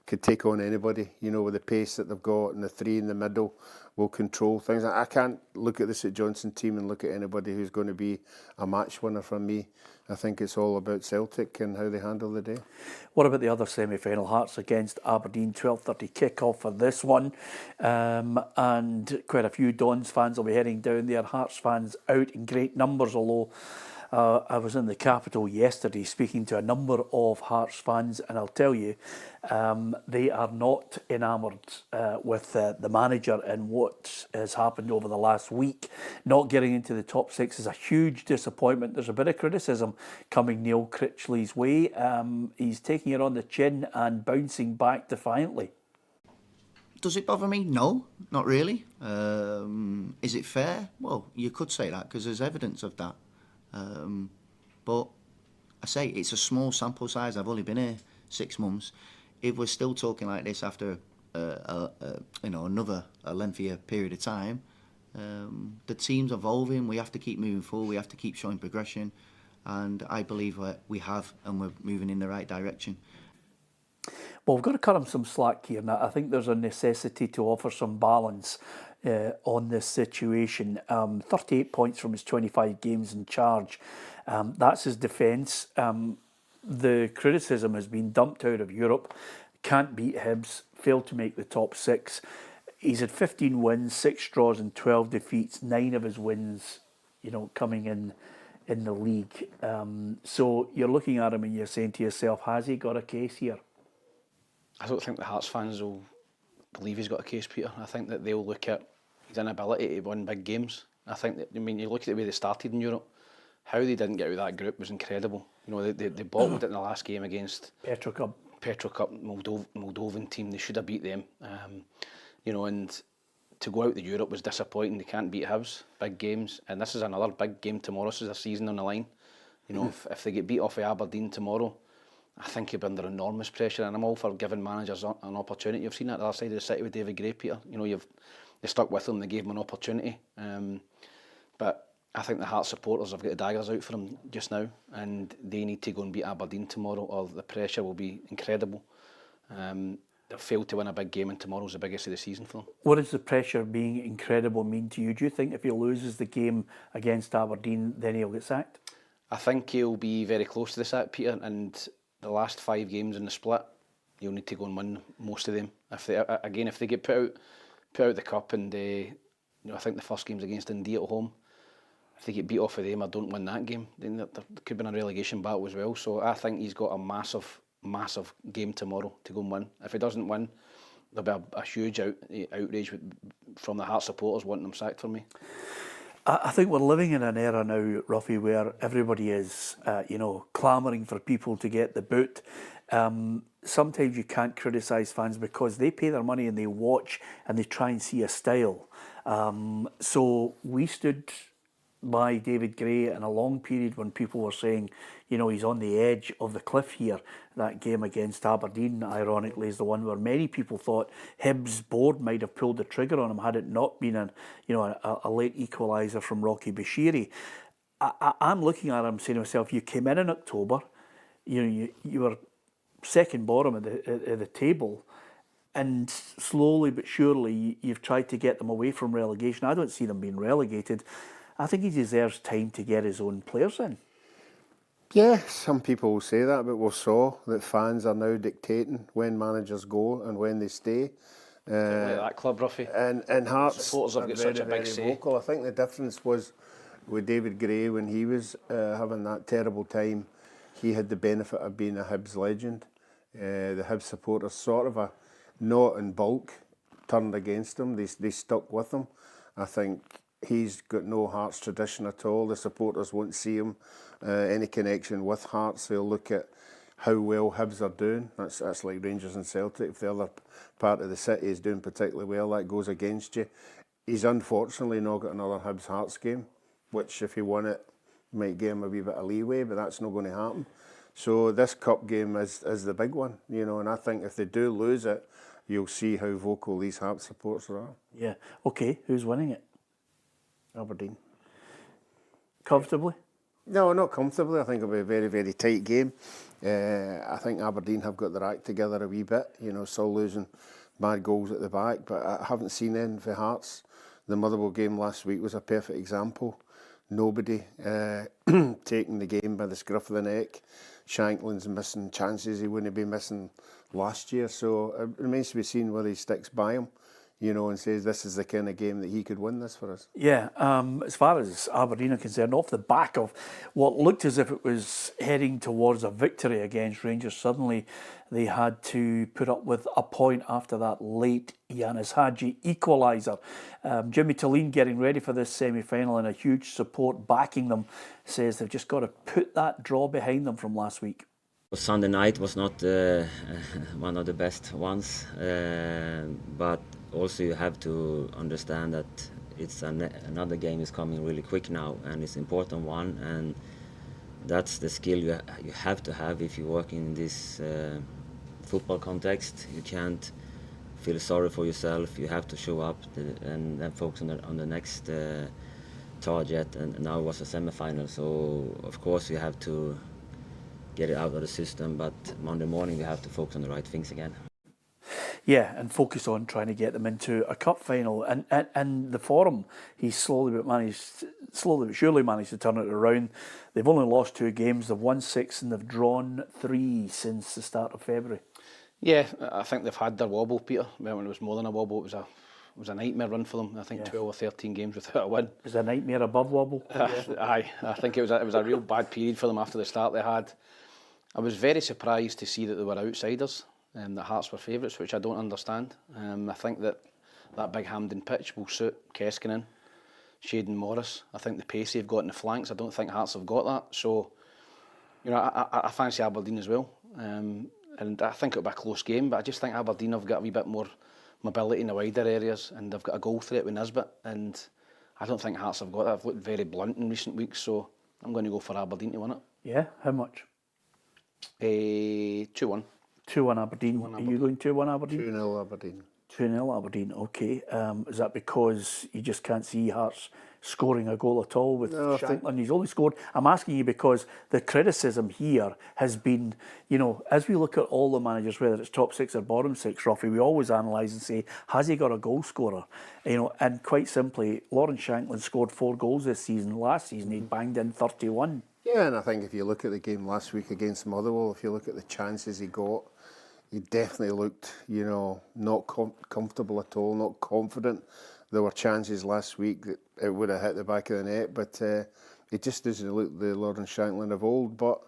could take on anybody, you know, with the pace that they've got and the 3 in the middle will control things. I can't look at the St Johnstone team and look at anybody who's going to be a match winner from me. I think it's all about Celtic and how they handle the day. What about the other semi-final? Hearts against Aberdeen, 12:30 kick-off for this one. And quite a few Dons fans will be heading down there. Hearts fans out in great numbers, although I was in the capital yesterday speaking to a number of Hearts fans, and I'll tell you, they are not enamoured with the manager and what has happened over the last week. Not getting into the top six is a huge disappointment. There's a bit of criticism coming Neil Critchley's way. He's taking it on the chin and bouncing back defiantly. Does it bother me? No, not really. Is it fair? Well, you could say that because there's evidence of that. But I say it's a small sample size. I've only been here 6 months. If we're still talking like this after another lengthier period of time, the team's evolving. We have to keep moving forward. We have to keep showing progression, and I believe we have, and we're moving in the right direction. Well, we've got to cut him some slack here. Now, I think there's a necessity to offer some balance on this situation. 38 points from his 25 games in charge. That's his defence. The criticism has been dumped out of Europe. Can't beat Hibs. Failed to make the top six. He's had 15 wins, 6 draws and 12 defeats. 9 of his wins, coming in the league. So you're looking at him and you're saying to yourself, has he got a case here? I don't think the Hearts fans will believe he's got a case, Peter. I think that they'll look at his inability to win big games. I think that, you look at the way they started in Europe, how they didn't get out of that group was incredible. They bottled it in the last game against Petrocup, Moldovan team. They should have beat them. And to go out to Europe was disappointing. They can't beat Hibs, big games. And this is another big game tomorrow. This is a season on the line. If they get beat off of Aberdeen tomorrow, I think he'll be under enormous pressure, and I'm all for giving managers an opportunity. You've seen that at the other side of the city with David Gray, Peter. They stuck with him, they gave him an opportunity. But I think the Hearts supporters have got the daggers out for him just now, and they need to go and beat Aberdeen tomorrow, or the pressure will be incredible. They've failed to win a big game, and tomorrow's the biggest of the season for them. What does the pressure being incredible mean to you? Do you think if he loses the game against Aberdeen, then he'll get sacked? I think he'll be very close to the sack, Peter, and the last 5 games in the split, you'll need to go and win most of them. If they get put out the cup, and I think the first game's against Dundee at home. If they get beat off of them or don't win that game, then there could be a relegation battle as well. So I think he's got a massive game tomorrow to go and win. If he doesn't win, there'll be a huge outrage from the Hearts supporters wanting him sacked for me. I think we're living in an era now, Ruffy, where everybody is, clamouring for people to get the boot. Sometimes you can't criticise fans because they pay their money and they watch and they try and see a style. So we stood by David Gray in a long period when people were saying, he's on the edge of the cliff here. That game against Aberdeen, ironically, is the one where many people thought Hibs board might have pulled the trigger on him had it not been a late equaliser from Rocky Bashiri. I'm looking at him saying to myself, you came in October, you were second bottom of the table, and slowly but surely you've tried to get them away from relegation. I don't see them being relegated. I think he deserves time to get his own players in. Yeah, some people will say that, but we saw that fans are now dictating when managers go and when they stay. Like that club, Ruffy. And Hearts supporters have got such a big say. Vocal. I think the difference was with David Gray when he was having that terrible time. He had the benefit of being a Hibs legend. The Hibs supporters sort of not in bulk turned against him. They stuck with him. I think he's got no Hearts tradition at all. The supporters won't see him any connection with Hearts. They'll look at how well Hibs are doing. That's like Rangers and Celtic. If the other part of the city is doing particularly well, that goes against you. He's unfortunately not got another Hibs Hearts game, which if he won it might give him a wee bit of leeway, but that's not going to happen. So this cup game is the big one, and I think if they do lose it, you'll see how vocal these Hearts supporters are. Yeah. Okay, who's winning it? Aberdeen. Comfortably? No, not comfortably. I think it'll be a very, very tight game. I think Aberdeen have got their act together a wee bit. Still losing bad goals at the back, but I haven't seen any for Hearts. The Motherwell game last week was a perfect example. Nobody taking the game by the scruff of the neck. Shankland's missing chances he wouldn't be missing last year, so it remains to be seen whether he sticks by him, you know, and says this is the kind of game that he could win this for us. Yeah, as far as Aberdeen are concerned, off the back of what looked as if it was heading towards a victory against Rangers, suddenly they had to put up with a point after that late Yanis Hadji equaliser. Jimmy Tillene getting ready for this semi-final and a huge support backing them, says they've just got to put that draw behind them from last week. Sunday night was not one of the best ones, but also you have to understand that it's another game is coming really quick now, and it's an important one, and that's the skill you have to have if you work in this football context. You can't feel sorry for yourself. You have to show up and then focus on the next target. And now it was a semi-final, so of course you have to get it out of the system, but Monday morning we have to focus on the right things again. Yeah, and focus on trying to get them into a cup final. And the Forum, he's slowly but surely managed to turn it around. They've only lost 2 games, they've won 6 and they've drawn 3 since the start of February. Yeah, I think they've had their wobble, Peter. Well, when it was more than a wobble, it was a nightmare run for them. I think 12 or 13 games without a win. Is a nightmare above wobble? Aye, I think it was a real bad period for them after the start they had. I was very surprised to see that they were outsiders and that Hearts were favourites, which I don't understand. I think that big Hampden pitch will suit Keskinen, Shaden Morris. I think the pace they've got in the flanks, I don't think Hearts have got that. So, you know, I fancy Aberdeen as well. And I think it'll be a close game, but I just think Aberdeen have got a wee bit more mobility in the wider areas, and they've got a goal threat with Nisbet, and I don't think Hearts have got that. They've looked very blunt in recent weeks, so I'm going to go for Aberdeen to win it. Yeah, how much? 2-1. 2-1 Aberdeen. Are you going 2-1 Aberdeen? 2-0 Aberdeen. 2-0 Aberdeen, okay. Is that because you just can't see Hearts scoring a goal at all with Shankland? He's only scored. I'm asking you because the criticism here has been, you know, as we look at all the managers, whether it's top 6 or bottom 6, Ruffy, we always analyse and say, has he got a goal scorer? You know, and quite simply, Lawrence Shankland scored 4 goals this season. Last season, he banged in 31. Yeah, and I think if you look at the game last week against Motherwell, if you look at the chances he got, he definitely looked, you know, not comfortable at all, not confident. There were chances last week that it would have hit the back of the net, but it just doesn't look the Lawrence Shankland of old. But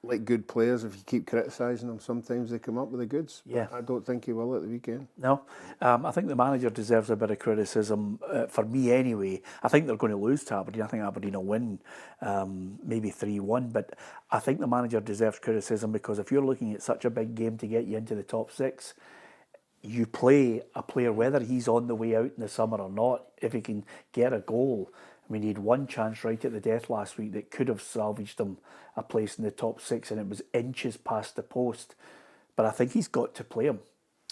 like good players, if you keep criticising them, sometimes they come up with the goods. Yeah. I don't think he will at the weekend. No, I think the manager deserves a bit of criticism, for me anyway. I think they're going to lose to Aberdeen. I think Aberdeen will win, maybe 3-1, but I think the manager deserves criticism because if you're looking at such a big game to get you into the top 6, you play a player, whether he's on the way out in the summer or not, if he can get a goal. I mean, he had one chance right at the death last week that could have salvaged him a place in the top 6, and it was inches past the post. But I think he's got to play him.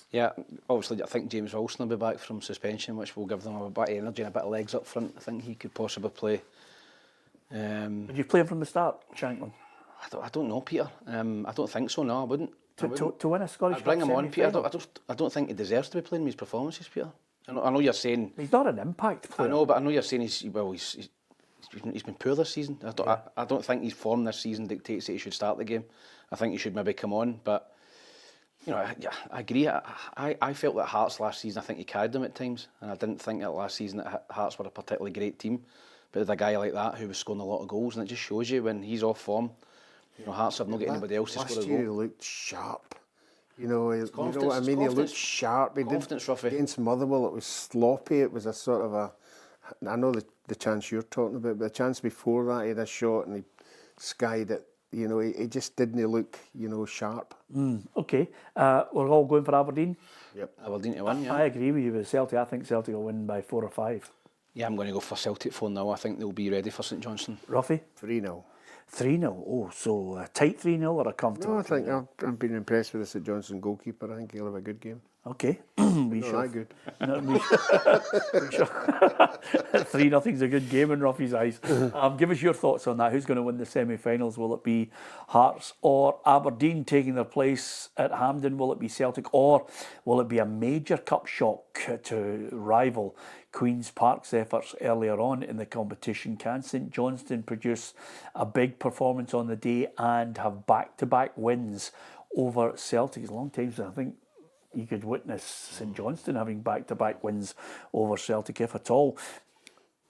Yeah, obviously I think James Wilson will be back from suspension, which will give them a bit of energy and a bit of legs up front. I think he could possibly play. Would you play him from the start, Shankland? I don't know, Peter. I don't think so, no, I wouldn't. To win a Scottish Cup I'd bring him on, Peter. semi-final? I don't think he deserves to be playing his performances, Peter. I know you're saying... He's not an impact player. I know, but I know you're saying he's been poor this season. I don't think his form this season dictates that he should start the game. I think he should maybe come on, but you know, I agree. I felt that Hearts last season, I think he carried them at times, and I didn't think that last season that Hearts were a particularly great team. But with a guy like that who was scoring a lot of goals, and it just shows you when he's off form, you know, Hearts have not got anybody else to score a goal. Last year he looked sharp. You know what I mean? He looked sharp. He did against Motherwell. It was sloppy. It was a sort of a. I know the chance you're talking about, but the chance before that, he had a shot and he skied it. You know, he just didn't look, you know, sharp. Okay, we're all going for Aberdeen. Yep. Aberdeen to win. Yeah. I agree with you with Celtic. I think Celtic will win by 4 or 5. Yeah, I'm going to go for Celtic 4-0. I think they'll be ready for St Johnstone. Ruffy? 3-0. 3-0. Oh, so a tight 3-0 or a comfortable? No, I think I've been impressed with the St Johnstone goalkeeper. I think he'll have a good game. Okay. Not that good. No, we shall. 3-0's a good game in Ruffy's eyes. Give us your thoughts on that. Who's going to win the semi-finals? Will it be Hearts or Aberdeen taking their place at Hampden? Will it be Celtic, or will it be a major cup shock to rival Queen's Park's efforts earlier on in the competition? Can St Johnstone produce a big performance on the day and have back-to-back wins over Celtic? It's a long time since I think you could witness St Johnstone having back-to-back wins over Celtic, if at all.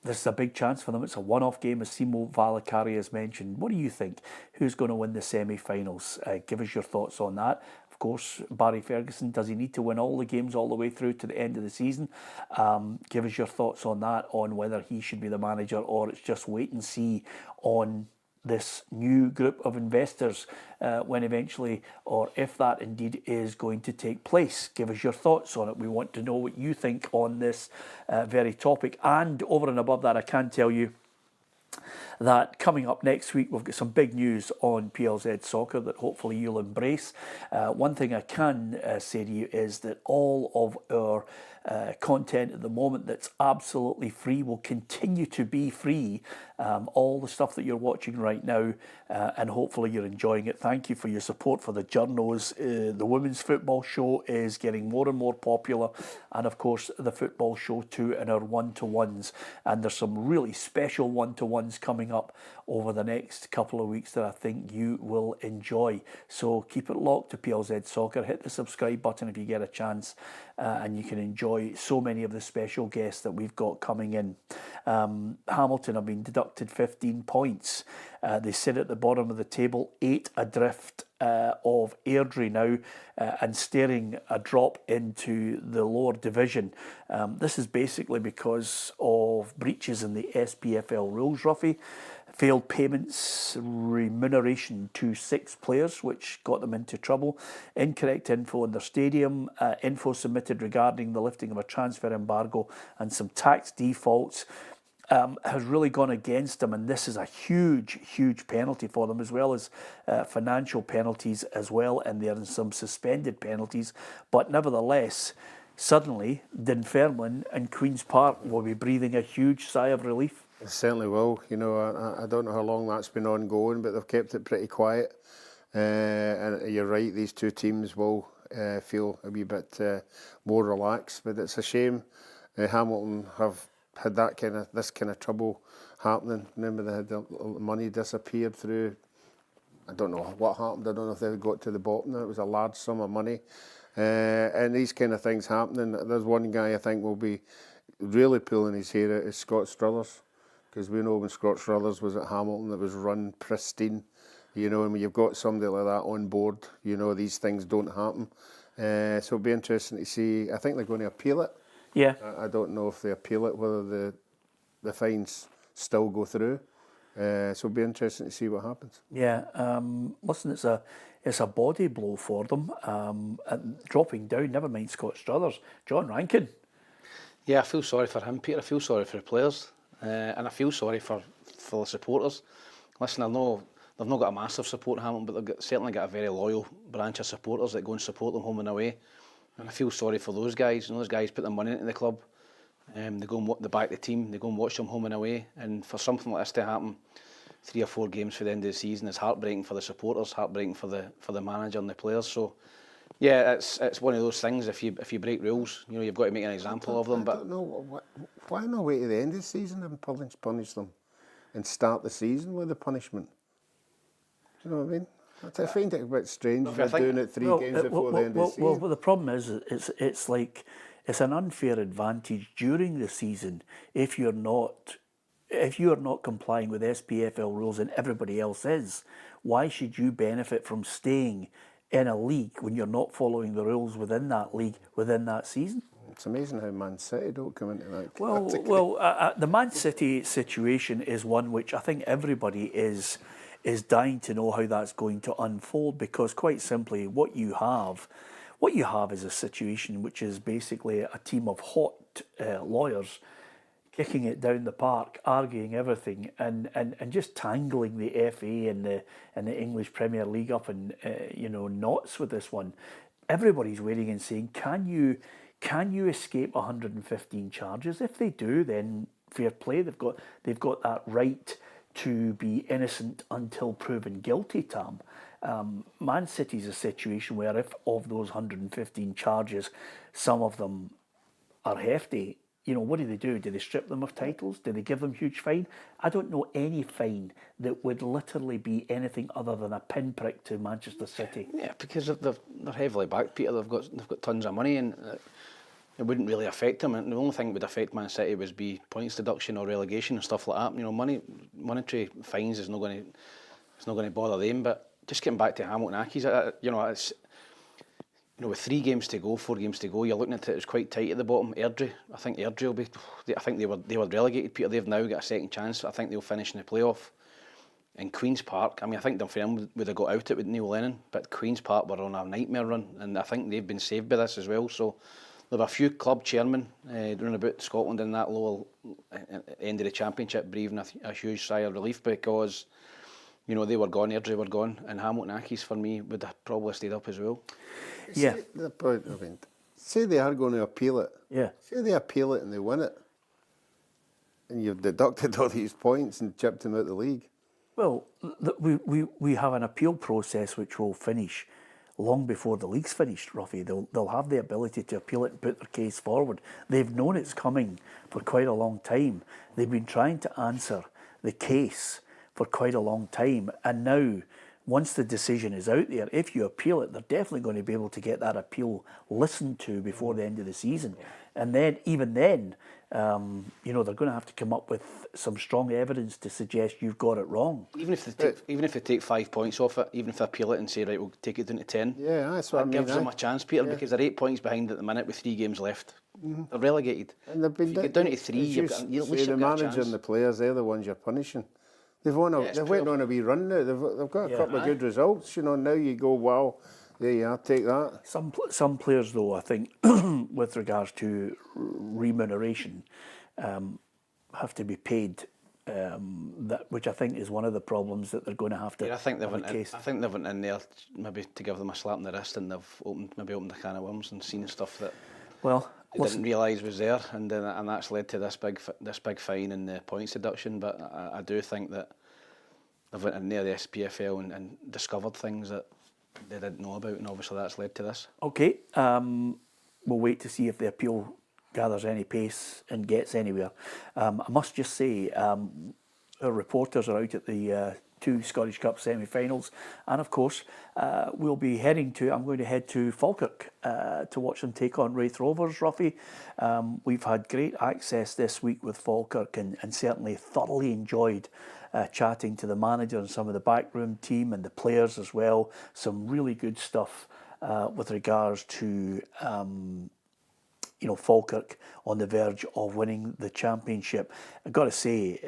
This is a big chance for them. It's a one-off game, as Simo Valakari has mentioned. What do you think? Who's going to win the semi-finals? Give us your thoughts on that. Of course, Barry Ferguson, does he need to win all the games all the way through to the end of the season? Give us your thoughts on that, on whether he should be the manager or it's just wait and see on this new group of investors when eventually, or if that indeed is going to take place. Give us your thoughts on it. We want to know what you think on this very topic. And over and above that, I can tell you that coming up next week, we've got some big news on PLZ Soccer that hopefully you'll embrace. One thing I can say to you is that all of our content at the moment that's absolutely free will continue to be free. All the stuff that you're watching right now, and hopefully you're enjoying it. Thank you for your support for the journos. The women's football show is getting more and more popular, and of course the football show too, and our one-to-ones. And there's some really special one-to-ones coming up over the next couple of weeks that I think you will enjoy. So keep it locked to PLZ Soccer. Hit the subscribe button if you get a chance, and you can enjoy so many of the special guests that we've got coming in. Hamilton have been deducted 15 points. They sit at the bottom of the table, 8 adrift of Airdrie now, and staring a drop into the lower division. This is basically because of breaches in the SPFL rules, Ruffy. Failed payments, remuneration to 6 players, which got them into trouble. Incorrect info in their stadium. Info submitted regarding the lifting of a transfer embargo and some tax defaults has really gone against them. And this is a huge, huge penalty for them, as well as financial penalties as well. And there are some suspended penalties. But nevertheless, suddenly, Dunfermline and Queen's Park will be breathing a huge sigh of relief. It certainly will. You know, I don't know how long that's been ongoing, but they've kept it pretty quiet. And you're right, these two teams will feel a wee bit more relaxed. But it's a shame Hamilton have had this kind of trouble happening. Remember, they had the money disappeared through. I don't know what happened. I don't know if they got to the bottom. It was a large sum of money, and these kind of things happening. There's one guy I think will be really pulling his hair out is Scott Struthers. Because we know when Scott Struthers was at Hamilton, it was run pristine. You know, and when you've got somebody like that on board, you know, these things don't happen. So it'll be interesting to see. I think they're going to appeal it. Yeah. I don't know if they appeal it, whether the fines still go through. So it'll be interesting to see what happens. Yeah. Listen, it's a body blow for them. And dropping down, never mind Scott Struthers. John Rankin. Yeah, I feel sorry for him, Peter. I feel sorry for the players. And I feel sorry for the supporters. Listen, I know they've not got a massive support in Hamilton, but they've certainly got a very loyal branch of supporters that go and support them home and away. And I feel sorry for those guys. You know, those guys put their money into the club. They go and they back the team. They go and watch them home and away. And for something like this to happen, 3 or 4 games for the end of the season, is heartbreaking for the supporters, heartbreaking for the manager and the players. So, yeah, it's one of those things. If you break rules, you know, you've got to make an example of them. I don't know why not wait to the end of the season and punish them, and start the season with the punishment. Do you know what I mean? I find it a bit strange if you're doing it 3 games before the end of the season. Well, the problem is it's like it's an unfair advantage during the season if you're not complying with SPFL rules and everybody else is. Why should you benefit from staying in a league when you're not following the rules within that league within that season? It's amazing how Man City don't come into that. Well, the Man City situation is one which I think everybody is dying to know how that's going to unfold, because quite simply what you have is a situation which is basically a team of hot lawyers kicking it down the park, arguing everything, and just tangling the FA and the English Premier League up in knots with this one. Everybody's waiting and saying, can you escape 115 charges? If they do, then fair play. They've got that right to be innocent until proven guilty, Tam. Man City's a situation where if of those 115 charges, some of them are hefty, what do? Do they strip them of titles? Do they give them huge fine? I don't know any fine that would literally be anything other than a pinprick to Manchester City. Yeah, because they're heavily backed, Peter. They've got tons of money, and it wouldn't really affect them. And the only thing that would affect Man City would be points deduction or relegation and stuff like that. Monetary fines is not going to bother them. But just getting back to Hamilton Accies, it's with 3 games to go, 4 games to go, you're looking at it. It's quite tight at the bottom. Airdrie, I think Airdrie will be. I think they were relegated, Peter. They've now got a second chance. I think they'll finish in the playoff. In Queen's Park, I think Dunfermline would have got out it with Neil Lennon, but Queen's Park were on a nightmare run, and I think they've been saved by this as well. So there were a few club chairmen running about Scotland in that lower end of the Championship breathing a huge sigh of relief, because they were gone, Airdrie were gone, and Hamilton Accies for me would have probably stayed up as well. Yeah. Say they are going to appeal it. Yeah. Say they appeal it and they win it, and you've deducted all these points and chipped them out of the league. Well, we have an appeal process which will finish long before the league's finished, Ruffy. They'll have the ability to appeal it and put their case forward. They've known it's coming for quite a long time. They've been trying to answer the case for quite a long time. And now, once the decision is out there, if you appeal it, they're definitely going to be able to get that appeal listened to before the end of the season. And then, even then, they're going to have to come up with some strong evidence to suggest you've got it wrong. Even if they take 5 points off it, even if they appeal it and say, right, we'll take it down to 10. Yeah, that's what I mean. That gives them a chance, Peter, because they're 8 points behind at the minute with 3 games left. They're relegated. And they've been if you get down to 3, you've got, at least the you've got a manager chance. and the players, they're the ones you're punishing. They've went on a wee run now. They've got a couple of good results. Now you go, wow, there you are, take that. Some players, though, I think, with regards to remuneration, have to be paid. Which I think is one of the problems that they're going to have to. Yeah, I think they went in there maybe to give them a slap in the wrist, and they've opened a can of worms and seen stuff that they didn't realise was there, and that's led to this big fine and the points deduction. But I do think that they've went in there, the SPFL, and discovered things that they didn't know about, and obviously that's led to this. Okay, we'll wait to see if the appeal gathers any pace and gets anywhere. I must just say, our reporters are out at the 2 Scottish Cup semi-finals, and of course I'm going to head to Falkirk to watch them take on Wraith Rovers, Ruffy. We've had great access this week with Falkirk, and certainly thoroughly enjoyed chatting to the manager and some of the backroom team and the players as well. Some really good stuff with regards to Falkirk on the verge of winning the championship. I've got to say,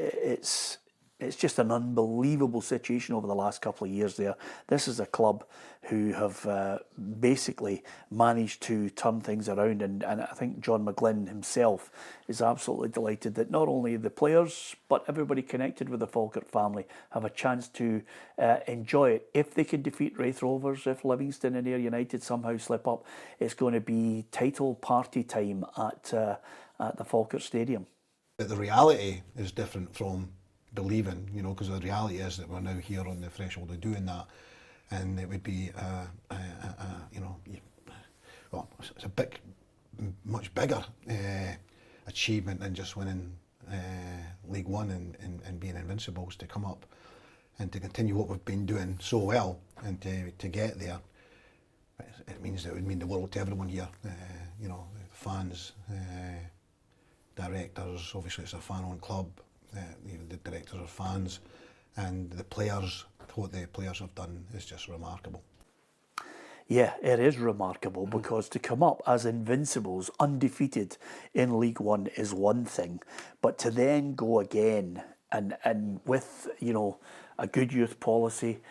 it's just an unbelievable situation over the last couple of years there. This is a club who have basically managed to turn things around, and I think John McGlynn himself is absolutely delighted that not only the players but everybody connected with the Falkirk family have a chance to enjoy it. If they can defeat Wraith Rovers, if Livingston and Ayr United somehow slip up, it's going to be title party time at the Falkirk Stadium. But the reality is different from believing, because the reality is that we're now here on the threshold of doing that, and it would be it's a much bigger achievement than just winning League One and being invincibles, to come up and to continue what we've been doing so well, and to get there. It means that it would mean the world to everyone here, fans, directors. Obviously it's a fan-owned club. The directors are fans, and the players, what the players have done is just remarkable. Yeah, it is remarkable, because to come up as invincibles, undefeated in League One is one thing, but to then go again and with a good youth policy,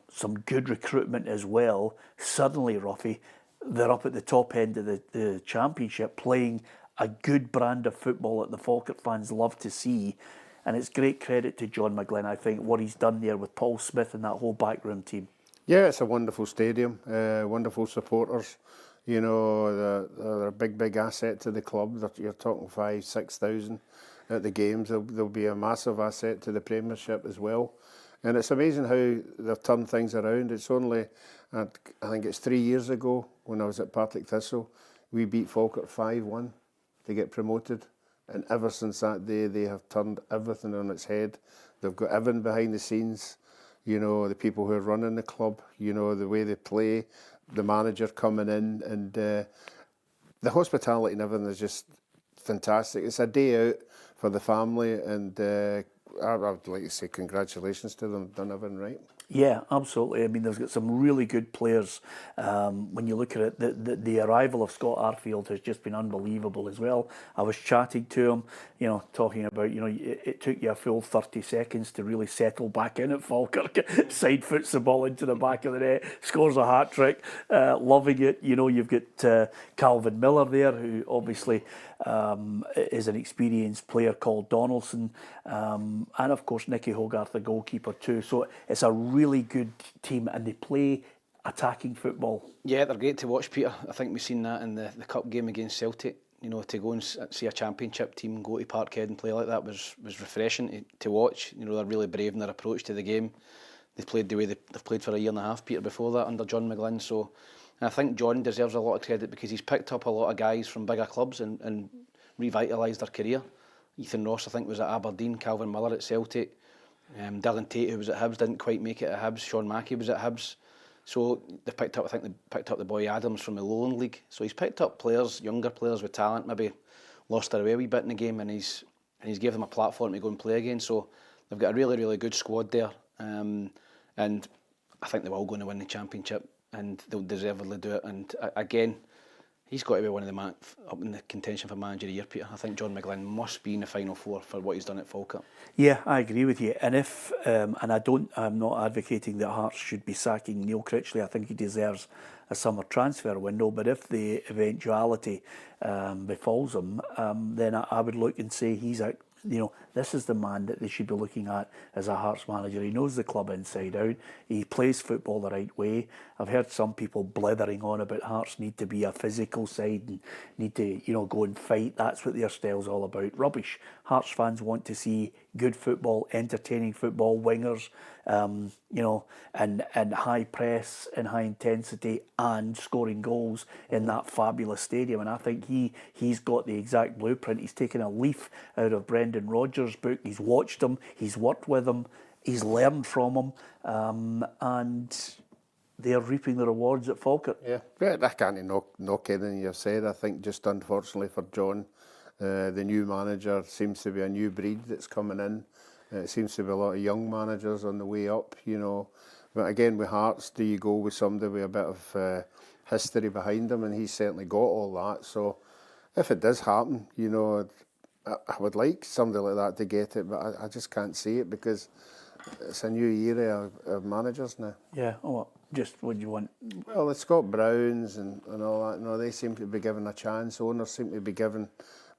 some good recruitment as well, suddenly, Ruffy, they're up at the top end of the championship, playing a good brand of football that the Falkirk fans love to see. And it's great credit to John McGlynn, I think, what he's done there with Paul Smith and that whole backroom team. Yeah, it's a wonderful stadium, wonderful supporters. You know, they're a big asset to the club. You're talking 5,000-6,000 at the games. They'll be a massive asset to the Premiership as well. And it's amazing how they've turned things around. It's only, I think it's 3 years ago when I was at Partick Thistle, we beat Falkirk 5-1 to get promoted. And ever since that day, they have turned everything on its head. They've got everything behind the scenes. You know, the people who are running the club, you know, the way they play, the manager coming in, and the hospitality and everything is just fantastic. It's a day out for the family, and I would like to say congratulations to them, done everything right. Yeah, absolutely. I mean, they've got some really good players. When you look at it, the arrival of Scott Arfield has just been unbelievable as well. I was chatting to him, you know, talking about, you know, it took you a full 30 seconds to really settle back in at Falkirk. Side foots the ball into the back of the net, scores a hat-trick, loving it. You know, you've got Calvin Miller there, who obviously is an experienced player called Donaldson, and of course Nicky Hogarth, the goalkeeper too. So it's a really good team, and they play attacking football. Yeah, they're great to watch, Peter. I think we've seen that in the cup game against Celtic. You know, to go and see a championship team go to Parkhead and play like that was refreshing to watch. You know, they're really brave in their approach to the game. They played the way they've played for a year and a half, Peter, before that under John McGlynn. So I think John deserves a lot of credit because he's picked up a lot of guys from bigger clubs and revitalised their career. Ethan Ross, I think, was at Aberdeen. Calvin Miller at Celtic. Dylan Tate, who was at Hibs, didn't quite make it at Hibs. Sean Mackey was at Hibs. So they picked up the boy Adams from the Lowland League. So he's picked up players, younger players with talent, maybe lost their way a wee bit in the game, and he's gave them a platform to go and play again. So they've got a really good squad there, and I think they're all going to win the championship, and they'll deservedly do it. And again, he's got to be one of the up in the contention for manager of the year, Peter. I think John McGlynn must be in the final four for what he's done at Falkirk. Yeah, I agree with you. And if and I'm not advocating that Hearts should be sacking Neil Critchley. I think he deserves a summer transfer window. But if the eventuality befalls him, then I would look and say he's out. You know, this is the man that they should be looking at as a Hearts manager. He knows the club inside out. He plays football the right way. I've heard some people blithering on about Hearts need to be a physical side and need to, you know, go and fight. That's what their style's all about. Rubbish. Hearts fans want to see good football, entertaining football, wingers, you know, and high press and high intensity and scoring goals in that fabulous stadium. And I think he's got the exact blueprint. He's taken a leaf out of Brendan Rodgers' book. He's watched him. He's worked with him. He's learned from him. And they're reaping the rewards at Falkirk. Yeah, I can't knock anything you've said. I think just unfortunately for John, the new manager seems to be a new breed that's coming in. It seems to be a lot of young managers on the way up, you know. But again, with Hearts, do you go with somebody with a bit of history behind them? And he's certainly got all that. So if it does happen, you know, I would like somebody like that to get it, but I just can't see it because it's a new era of managers now. Yeah, just what do you want? Well, the Scott Browns and all that, no, they seem to be given a chance. Owners seem to be giving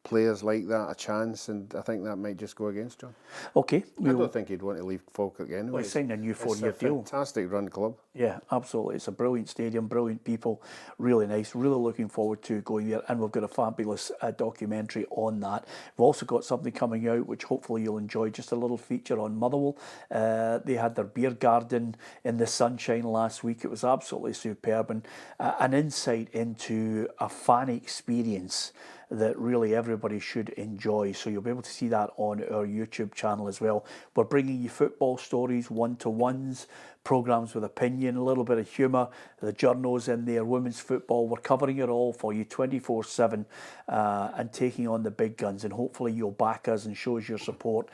players like that a chance, and I think that might just go against John. Okay. I don't think he'd want to leave Falkirk anyway. Well, he signed a new 4-year deal. It's a fantastic run club. Yeah, absolutely. It's a brilliant stadium, brilliant people, really nice. Really looking forward to going there, and we've got a fabulous documentary on that. We've also got something coming out which hopefully you'll enjoy, just a little feature on Motherwell. They had their beer garden in the sunshine last week. It was absolutely superb, and an insight into a fan experience that really everybody should enjoy. So you'll be able to see that on our YouTube channel as well. We're bringing you football stories, one-to-ones, programmes with opinion, a little bit of humour, the journos in there, women's football. We're covering it all for you 24/7 and taking on the big guns, and hopefully you'll back us and show us your support.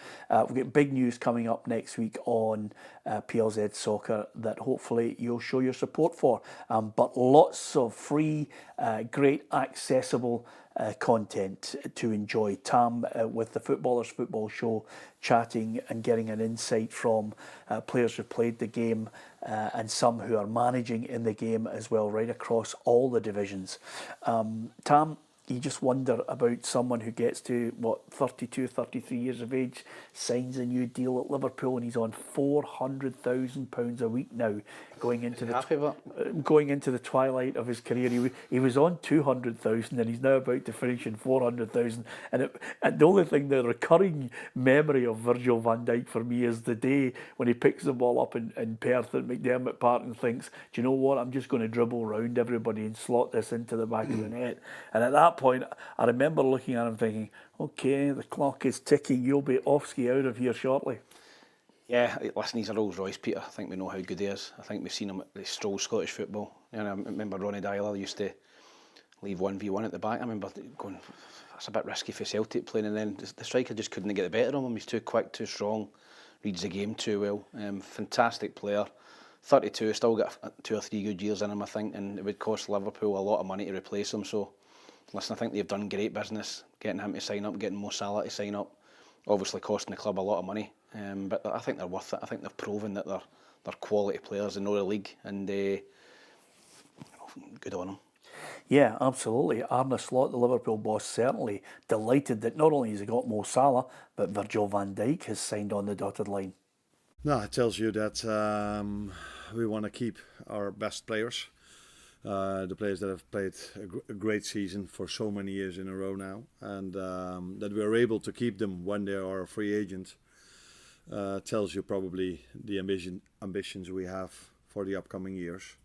We've got big news coming up next week on PLZ Soccer that hopefully you'll show your support for. But lots of free, great, accessible content to enjoy. Tam with the Footballers Football Show, chatting and getting an insight from players who played the game and some who are managing in the game as well, right across all the divisions. Tam, you just wonder about someone who gets to, 32, 33 years of age, signs a new deal at Liverpool, and he's on £400,000 a week now, going into the twilight of his career. He was on 200,000, and he's now about to finish in 400,000. And the only thing, the recurring memory of Virgil van Dijk for me is the day when he picks the ball up in Perth at McDermott Park and thinks, do you know what, I'm just going to dribble round everybody and slot this into the back of the net. And at that point, I remember looking at him thinking, okay, the clock is ticking, you'll be off-ski out of here shortly. Yeah, listen, he's a Rolls Royce, Peter. I think we know how good he is. I think we've seen him at the Stroll Scottish football. And I remember Ronnie Dyler used to leave 1v1 at the back. I remember going, that's a bit risky for Celtic playing, and then the striker just couldn't get the better of him. He's too quick, too strong, reads the game too well. Fantastic player. 32, still got 2 or 3 good years in him, I think, and it would cost Liverpool a lot of money to replace him. So, listen, I think they've done great business getting him to sign up, getting Mo Salah to sign up. Obviously costing the club a lot of money, but I think they're worth it. I think they've proven that they're quality players in the league, and good on them. Yeah, absolutely. Arne Slot, the Liverpool boss, certainly delighted that not only has he got Mo Salah, but Virgil van Dijk has signed on the dotted line. No, it tells you that we want to keep our best players. The players that have played a great season for so many years in a row now, and that we are able to keep them when they are a free agent, tells you probably the ambitions we have for the upcoming years.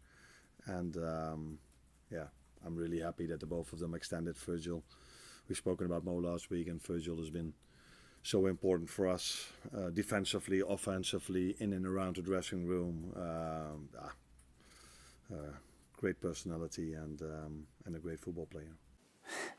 And I'm really happy that the both of them extended. Virgil, we've spoken about Mo last week, and Virgil has been so important for us defensively, offensively, in and around the dressing room. Great personality and a great football player.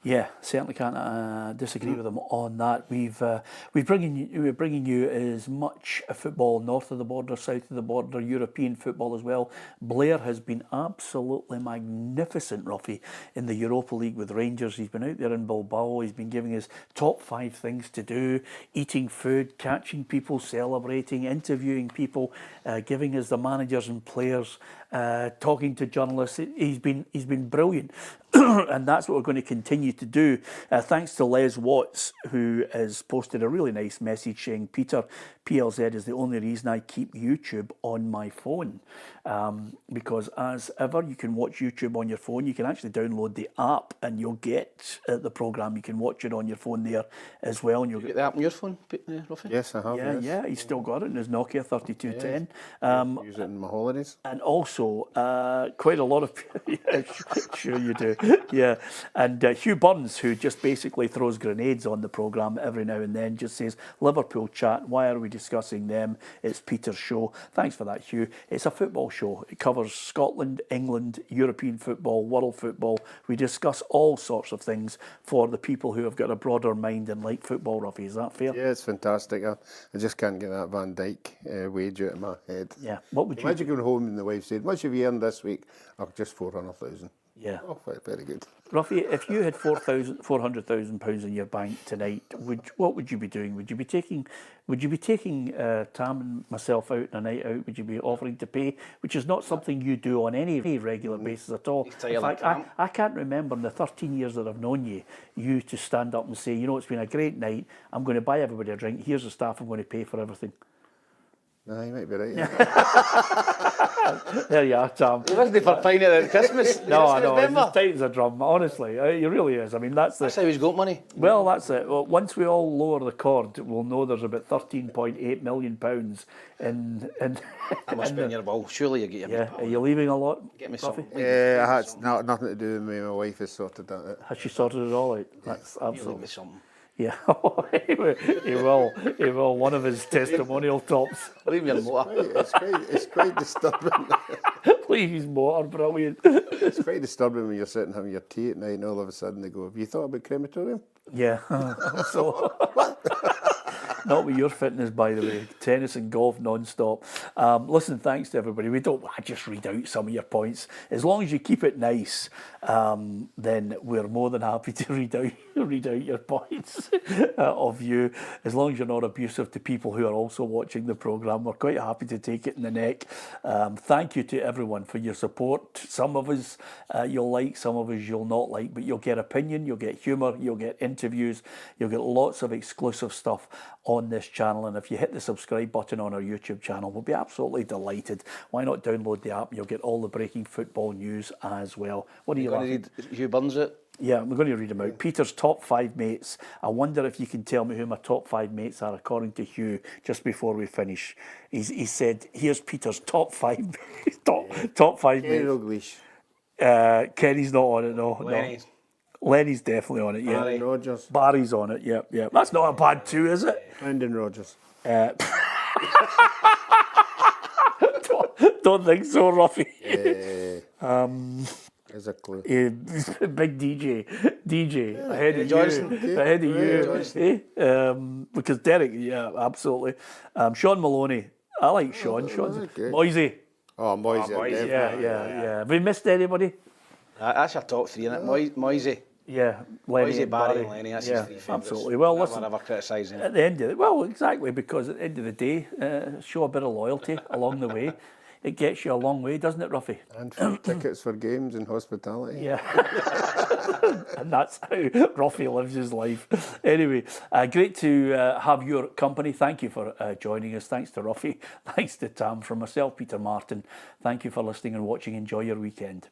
Yeah, certainly can't disagree with them on that. We're bringing you as much football north of the border, south of the border, European football as well. Blair has been absolutely magnificent, Ruffy, in the Europa League with Rangers. He's been out there in Bilbao. He's been giving us top 5 things to do: eating food, catching people, celebrating, interviewing people, giving us the managers and players, talking to journalists. He's been brilliant. And that's what we're going to continue to do. Thanks to Les Watts, who has posted a really nice message saying, Peter, PLZ is the only reason I keep YouTube on my phone. Because as ever, you can watch YouTube on your phone. You can actually download the app and you'll get the programme. You can watch it on your phone there as well. And you'll get the app on your phone, Ruffy? Yes, I have. Yeah, he's still got it in his Nokia 3210. Use it in my holidays. And also, quite a lot of... yeah, sure you do. Yeah, and Hugh Burns, who just basically throws grenades on the programme every now and then, just says, Liverpool chat, why are we discussing them? It's Peter's show. Thanks for that, Hugh. It's a football show. It covers Scotland, England, European football, world football. We discuss all sorts of things for the people who have got a broader mind and like football, Ruffy. Is that fair? Yeah, it's fantastic. I just can't get that Van Dijk wage out of my head. Yeah. What would you... Imagine going home and the wife said, "Much have you earned this week?" "Oh, just 400,000. Yeah. Oh, very good. Ruffy, if you had £400,000 in your bank tonight, what would you be doing? Would you be taking Tam and myself out on a night out? Would you be offering to pay? Which is not something you do on any regular basis at all. In fact, I can't remember in the 13 years that I've known you to stand up and say, you know, it's been a great night. I'm going to buy everybody a drink. Here's the staff. I'm going to pay for everything. No, you might be right. There you are, Tam. He wasn't for paying it at Christmas. No, he's as tight as a drum, honestly. He really is. I mean, that's how he's got money. Well, that's it. Well, once we all lower the cord, we'll know there's about £13.8 million in That must be in your ball. Surely you get your Yeah, are you leaving a lot? Get me something. Yeah, I had nothing to do with me. My wife has sorted that out. Has she sorted it all out? Yeah. That's absolutely... Leave me something. Yeah, he will. One of his testimonial tops. Leave me a motor. It's quite disturbing. Leave his motor, brilliant. It's quite disturbing when you're sitting having your tea at night and all of a sudden they go, "Have you thought about crematorium?" Yeah. So Not with your fitness, by the way. Tennis and golf non-stop. Listen, thanks to everybody. I just read out some of your points. As long as you keep it nice, then we're more than happy to read out your points of you. As long as you're not abusive to people who are also watching the programme, we're quite happy to take it in the neck. Thank you to everyone for your support. Some of us you'll like, some of us you'll not like, but you'll get opinion, you'll get humour, you'll get interviews, you'll get lots of exclusive stuff on this channel. And if you hit the subscribe button on our YouTube channel, we'll be absolutely delighted. Why not download the app? You'll get all the breaking football news as well. What are you going to read Hugh Burns it? Yeah, I'm going to read them out. Peter's top 5 mates. I wonder if you can tell me who my top 5 mates are according to Hugh, just before we finish. He said, here's Peter's top 5 top 5 mates. Kenny's not on it, no. Lenny's. Lenny's definitely on it, yeah. Barry Rodgers. Barry's on it, yeah, yeah. That's not a bad 2, is it? Brendan Rodgers. Don't think so, Ruffy. There's a clue. Big DJ, ahead of Johnson. you, ahead of you. Because Derek, yeah, absolutely. Sean Maloney, I like Sean. Sean's okay. Moisey. Oh, Moisey. Moisey, yeah. Have we missed anybody? That's your top 3, isn't it? Moisey. Yeah, Lenny Moisey, and Barry, Barry. and Lenny. That's Yeah, his 3 favourites. absolutely. Well, listen. Never criticise him. At the end of it, well, exactly, because at the end of the day, show a bit of loyalty along the way. It gets you a long way, doesn't it, Ruffy? And free tickets for games and hospitality. Yeah. And that's how Ruffy lives his life. Anyway, great to have your company. Thank you for joining us. Thanks to Ruffy. Thanks to Tam. From myself, Peter Martin. Thank you for listening and watching. Enjoy your weekend.